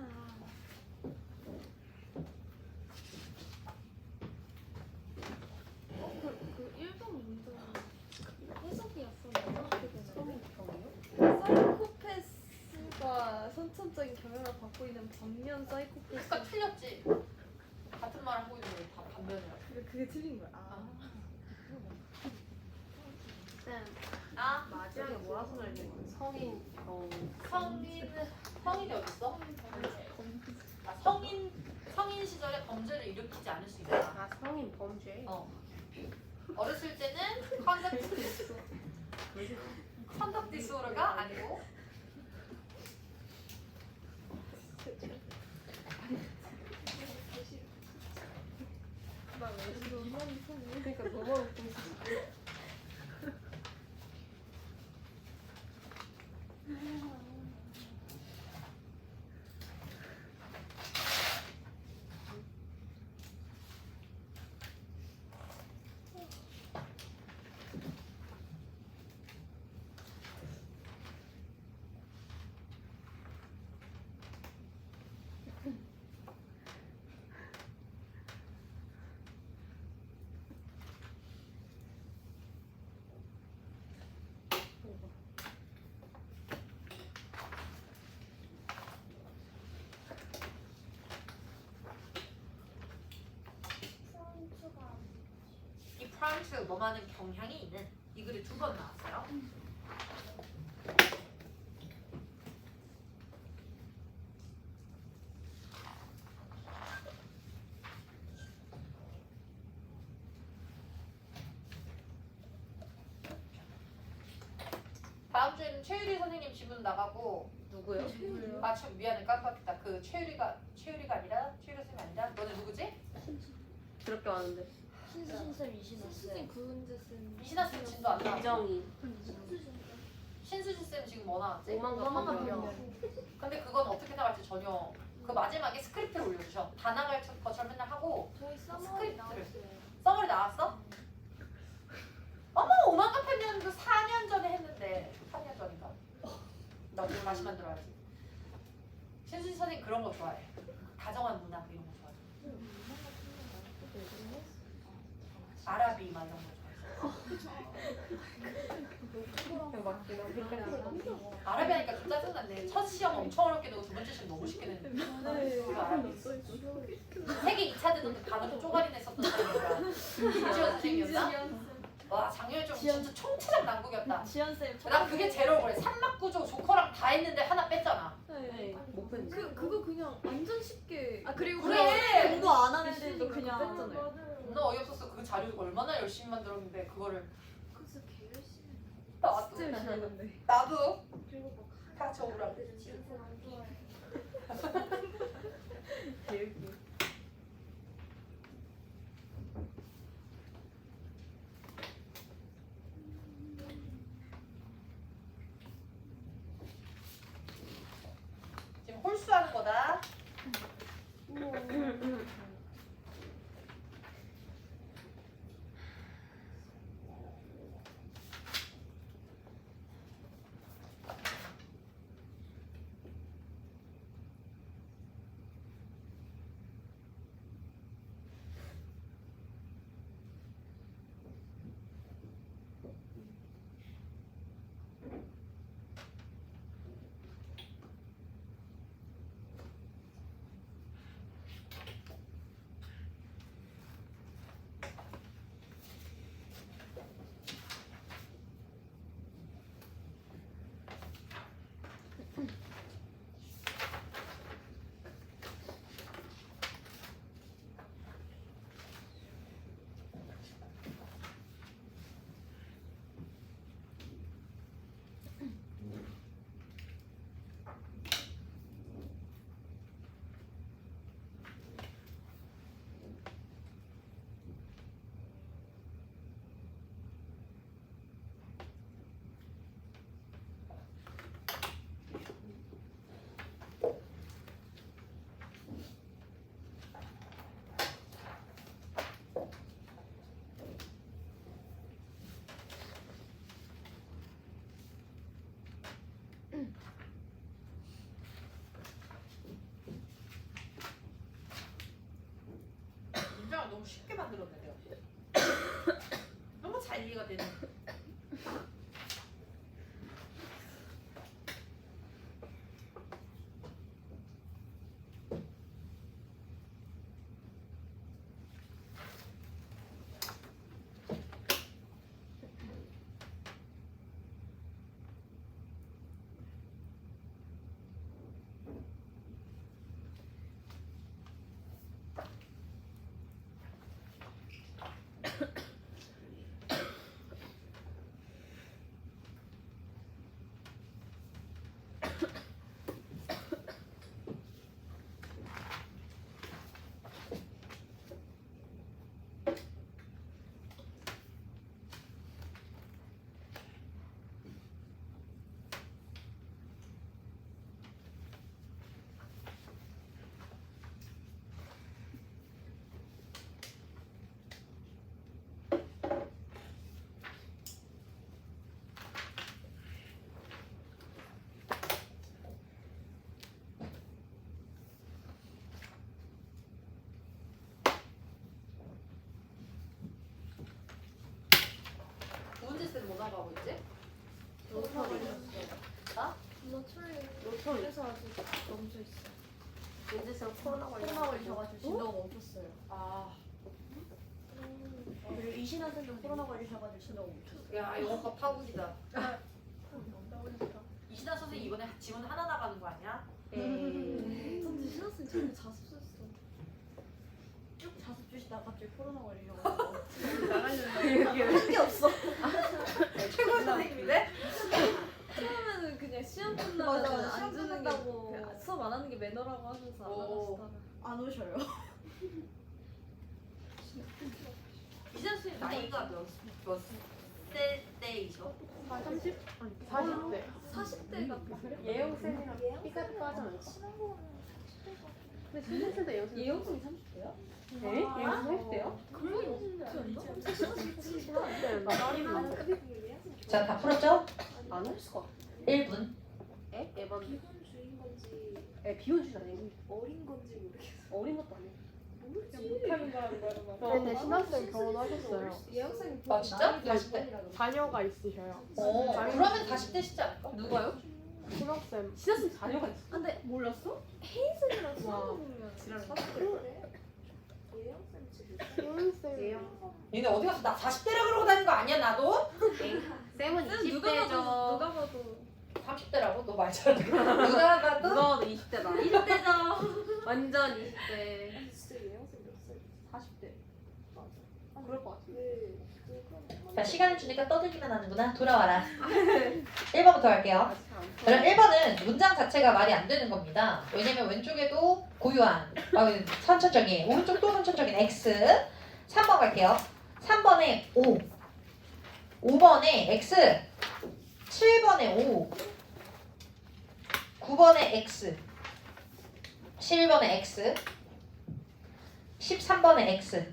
그 1번 문제는 해석이 약간 어떻게 되나요? 사이코패스가 선천적인 경향을 받고 있는 반면 사이코패스. 그러니까 틀렸지. 같은 말을 하고 있는데 다 반면이야. 그게 틀린 거야. 아, 마지막에 뭐라고 써있는 거야? 성인, 성인이 어딨어? 성인 시절에 범죄를 일으키지 않을 수 있다. 아, 성인 범죄. 어렸을 때는 컨덕 디스오더가 아니고 그러니까 너무 웃고 있어. 이 프랑스 뭐만한 경향이 있는 이 글이 두 번 나왔어요. 다음 주에는 최유리 선생님 지문 나가고 누구요? 아 참 미안해 깜빡했다. 그 최유리가 아니라 최유리 선생님 아니라 너네 누구지? 그렇게 왔는데. 신수진쌤 이신아쌤 구은재쌤 이신아 쌤 진도 안 나왔어. 이정희. 신수진 쌤 지금 뭐 나왔지? 오만과 변명. 근데 그건 어떻게 나갈지 전혀 그 마지막에 스크립트를 올려주셔. 다 나갈 것처럼 맨날 하고 저희 써머리 스크립트를. 나왔어요. 써머리 나왔어? 어머 오만과 편년 그 4년 전에 했는데 4년 전인가? 나도 다시 만들어야지. 신수지 선생님 그런 거 좋아해. 다정한 문학 이런 거 좋아해. 아라비 막 이런 거 좋아해. 아라비 하니까 좀 짜증났네. 첫 시험 엄청 어렵게 내고 두 번째 시험 너무 쉽게 냈는데. 그거 아라비. 세계 2차 대전 때 단어도 쪼가리 냈었던 사람이라. 김지원 선생님이었나? 와 장렬정 진짜 총체적 난국이었다. 지연쌤 난 그게 제일 억울해. 삼막구조 조커랑 다 했는데 하나 뺐잖아. 네. 못 뺐지. 그거 그냥 완전 쉽게. 아 그리고 그래! 공부 안 하는 애들도 그냥 뺐잖아요. 존나 어이없었어. 그 자료 얼마나 열심히 만들었는데 그거를 그래서 개 열심히. 나도 진짜 열심히 했는데. 나도 그리고 막 다 같이 억울하고. 지연쌤 안 좋아해. 개웃기. 지금 홀수하는 거다. 문장을 너무 쉽게 만들었네 내가. 너무 잘 이해가 되네. 뭐 나가고 있지? 나? 그래서 아직 멈춰 있어. 연재쌤 코로나 걸리셔가지고 진도가 멈췄어요. 아, 그리고 이신한 쌤도 코로나 걸리셔가지고 진도가 멈췄어요. 야 영어과 파국이다. 이신아 선생님 이번에 지원 하나 나가는 거 아니야? 전 이신한 쌤 저렇게 자습 썼어. 쭉 자습 주시다가 갑자기 코로나 걸리셔가지고 나가려고. 한 게 없어. 최고 선생님인데? 처음에는 그냥 시험 맞아, 끝나면 시험 안 주는 게 끝난다고. 그냥 수업 안 하는 게 매너라고 하면서 안 오. 하시다가 안 오셔요. 이신아 선생님 나이가 몇 세대이셔? 30? 아니 40대. 40대가 예영쌤이랑 삐까삐까하지 않지? 근데 진짜 예영쌤이 30대야? 네? 예영쌤 30대요? 그런 게 없지 않나? 자, 다 풀었죠? 안 할 수가. 1분. 에반데. 비혼주의인 건지 비혼주의 아니고 어린 건지 모르겠어. 어린 것도 아니고. 모르지. 못하는 거라는 거야. 근데 신학생 결혼하셨어요. 예학생 아, 진짜? 40대? 자녀가 있으셔요. 그러면 40대 시지 않을까? 누가요? 신학생. 신학생 자녀가 있어. 근데 몰랐어? 헤이즐이랑 와. 수학보면 지랄. 40대 그래. 예학생 지금 신학생. 니네 어디 가서 나 40대라 그러고 다니는 거 아니야 나도? 쌤은 누가 봐도 30대라고? 너 말 잘해. 누가 봐도? 누가 봐도 20대다. 20대죠. 완전 20대. 진짜 예학생 몇 살? 40대. 맞아. 그럴 것 같아. 왜? 자, 시간을 주니까 떠들기만 하는구나. 돌아와라. 1번부터 갈게요. 아직 안 그럼 1번은 문장 자체가 말이 안 되는 겁니다. 왜냐면 왼쪽에도 고유한, 선천적인, 오른쪽도 선천적인 X. 3번 갈게요. 3번에 O. 5번에 X. 7번에 O. 9번에 X. 11번에 X. 13번에 X.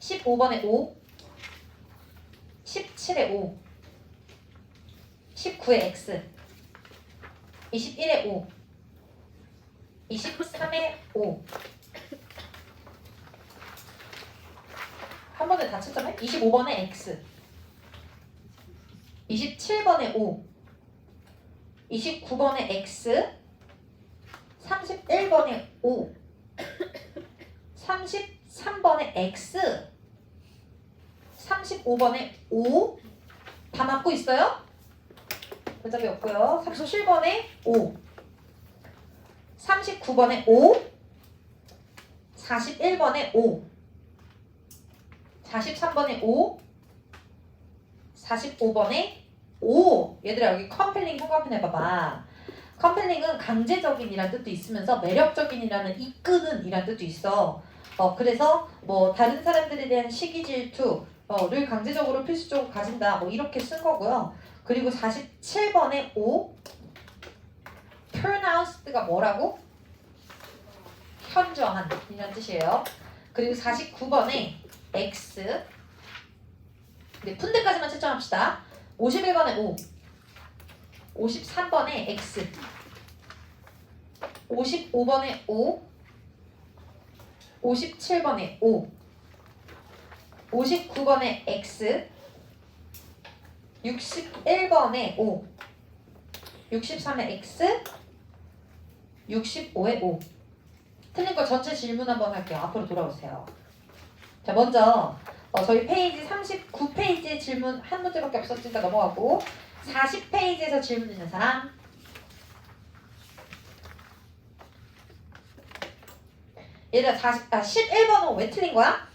15번에 O. 17에 O. 19에 X, 21에 O, 23에 O. 한 번에 다 채점해? 25번에 X, 27번에 O, 29번에 X, 31번에 O, 33번에 X, 35번에 O. 다 맞고 있어요? 문답이 없고요. 37번에 O, 39번에 O, 41번에 O, 43번에 O, 45번에 O. 얘들아 여기 컴펠링 형광펜 해봐봐. 컴펠링은 강제적인이란 뜻도 있으면서 매력적인이라는 이끄는 이란 뜻도 있어. 그래서 뭐 다른 사람들에 대한 시기 질투를 강제적으로 필수적으로 가진다 뭐 이렇게 쓴 거고요. 그리고 47번에 O, pronounced가 뭐라고? 현저한 이란 뜻이에요. 그리고 49번에 X, 네, 푼데까지만 채점합시다. 51번에 O, 53번에 X, 55번에 O, 57번에 O, 59번에 X, 61번에 O, 63에 X, 65에 O. 틀린 거 전체 질문 한번 할게요. 앞으로 돌아오세요. 자, 먼저 저희 페이지 39페이지의 질문 한 문제밖에 없었으니까 넘어가고 40페이지에서 질문 있는 사람. 얘들아 11번은 왜 틀린 거야?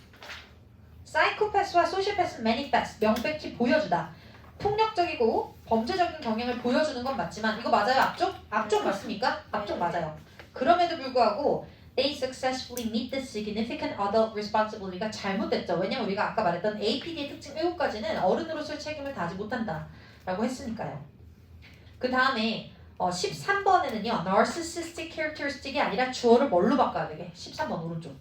사이코패스와 소시오패스는 매니페스트, 명백히 보여주다. 폭력적이고 범죄적인 경향을 보여주는 건 맞지만 이거 맞아요? 앞쪽 맞습니까? 앞쪽 맞아요. 그럼에도 불구하고 they successfully meet the significant adult responsibility가 잘못됐죠. 왜냐면 우리가 아까 말했던 APD의 특징 7가지는 어른으로서의 책임을 다하지 못한다 라고 했으니까요. 그 다음에 13번에는요 narcissistic characteristic이 아니라 주어를 뭘로 바꿔야 되게? 13번 오른쪽.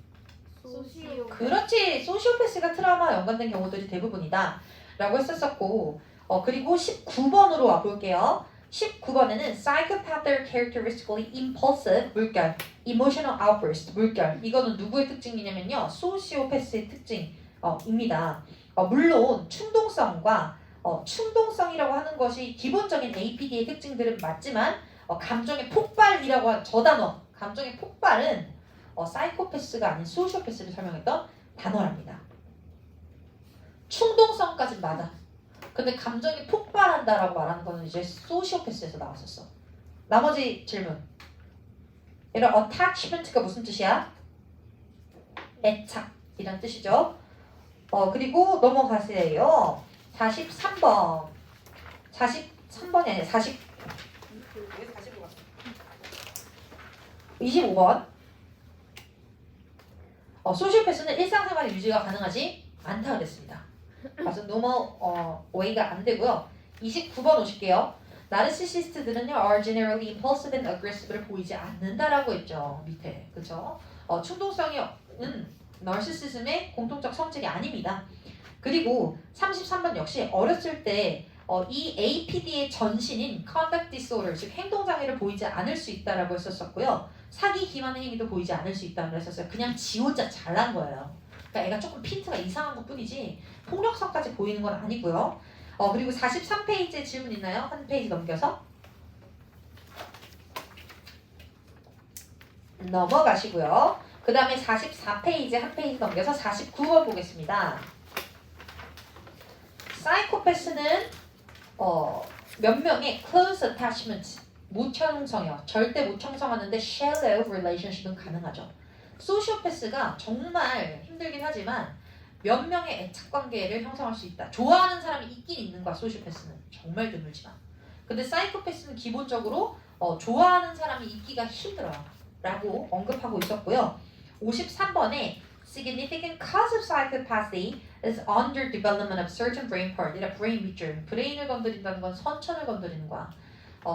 소시오. 그렇지. 소시오패스가 트라우마와 연관된 경우들이 대부분이다 라고 했었었고 그리고 19번으로 와볼게요. 19번에는 psychopath are characteristically impulsive 물결, emotional outburst 물결. 이거는 누구의 특징이냐면요 소시오패스의 특징입니다. 물론 충동성과 충동성이라고 하는 것이 기본적인 APD의 특징들은 맞지만 감정의 폭발이라고 한 저 단어 감정의 폭발은 사이코패스가 아닌 소시오패스를 설명했던 단어랍니다. 충동성까진 맞아. 근데 감정이 폭발한다라고 말하는 거는 이제 소시오패스에서 나왔었어. 나머지 질문. 이런 attachment가 무슨 뜻이야? 애착이란 뜻이죠. 그리고 넘어가세요. 43번. 43번이 아니라 25번. 소시오패스는 일상생활 유지가 가능하지 않다 그랬습니다. 그래서 normal way가 안 되고요. 29번 오실게요. 나르시시스트들은요 are generally impulsive and aggressive를 보이지 않는다라고 했죠. 밑에 그렇죠? 충동성은 나르시시즘의 공통적 성질이 아닙니다. 그리고 33번 역시 어렸을 때 이 APD의 전신인 conduct disorder, 즉 행동장애를 보이지 않을 수 있다라고 했었었고요. 사기 기만 행위도 보이지 않을 수 있다고 했었어요. 그냥 지 혼자 잘난 거예요. 그러니까 애가 조금 핀트가 이상한 것 뿐이지 폭력성까지 보이는 건 아니고요. 그리고 43페이지에 질문 있나요? 한 페이지 넘겨서 넘어가시고요. 그 다음에 44페이지 한 페이지 넘겨서 49번 보겠습니다. 사이코패스는 몇 명의 close attachment, 무형성이요. 절대 무형성하는데 shallow relationship은 가능하죠. 소시오패스가 정말 힘들긴 하지만 몇 명의 애착관계를 형성할 수 있다. 좋아하는 사람이 있긴 있는 거야. 소시오패스는 정말 드물지만. 근데 사이코패스는 기본적으로 좋아하는 사람이 있기가 힘들어요. 라고 언급하고 있었고요. 53번에 significant cause of psychopathy is underdevelopment of certain brain part. 이라 brain region. 브레인을 건드린다는 건 선천을 건드리는 거야.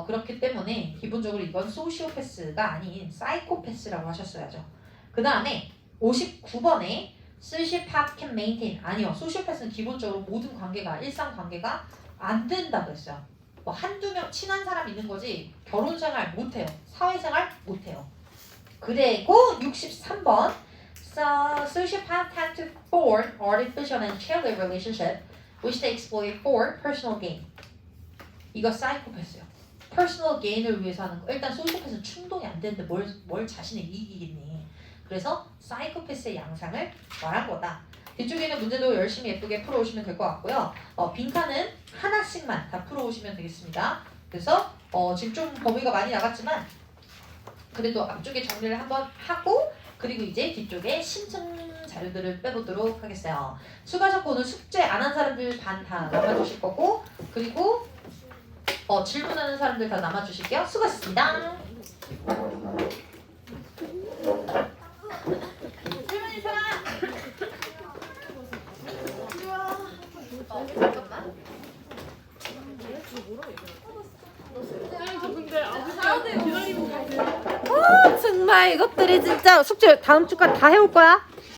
그렇기 때문에 기본적으로 이건 소시오패스가 아닌 사이코패스라고 하셨어야죠. 그 다음에 59번에 sociopath can maintain. 아니요. 소시오패스는 기본적으로 모든 관계가 일상 관계가 안 된다고 했어요. 한두 명 친한 사람 있는 거지 결혼생활 못해요. 사회생활 못해요. 그리고 63번 sociopaths tend to form artificial and shallow relationship which they exploit for personal gain. 이거 사이코패스요. personal gain을 위해서 하는 거. 일단 소시오패스는 충동이 안 되는데 뭘 자신의 이익이겠니. 그래서 사이코패스의 양상을 말한 거다. 뒤쪽에 있는 문제도 열심히 예쁘게 풀어오시면 될 것 같고요. 빈칸은 하나씩만 다 풀어오시면 되겠습니다. 그래서 지금 좀 범위가 많이 나갔지만 그래도 앞쪽에 정리를 한번 하고 그리고 이제 뒤쪽에 신청 자료들을 빼보도록 하겠어요. 수고하셨고 오늘 숙제 안 한 사람들 반 다 남아주실 거고 그리고 질문하는 사람들 다 남아주실게요. 수고하셨습니다. 질문 있어라. 잠깐만. 저 근데 아버지가 기다리고 계세요. 정말 이것들이 진짜 숙제 다음 주까지 다 해올 거야?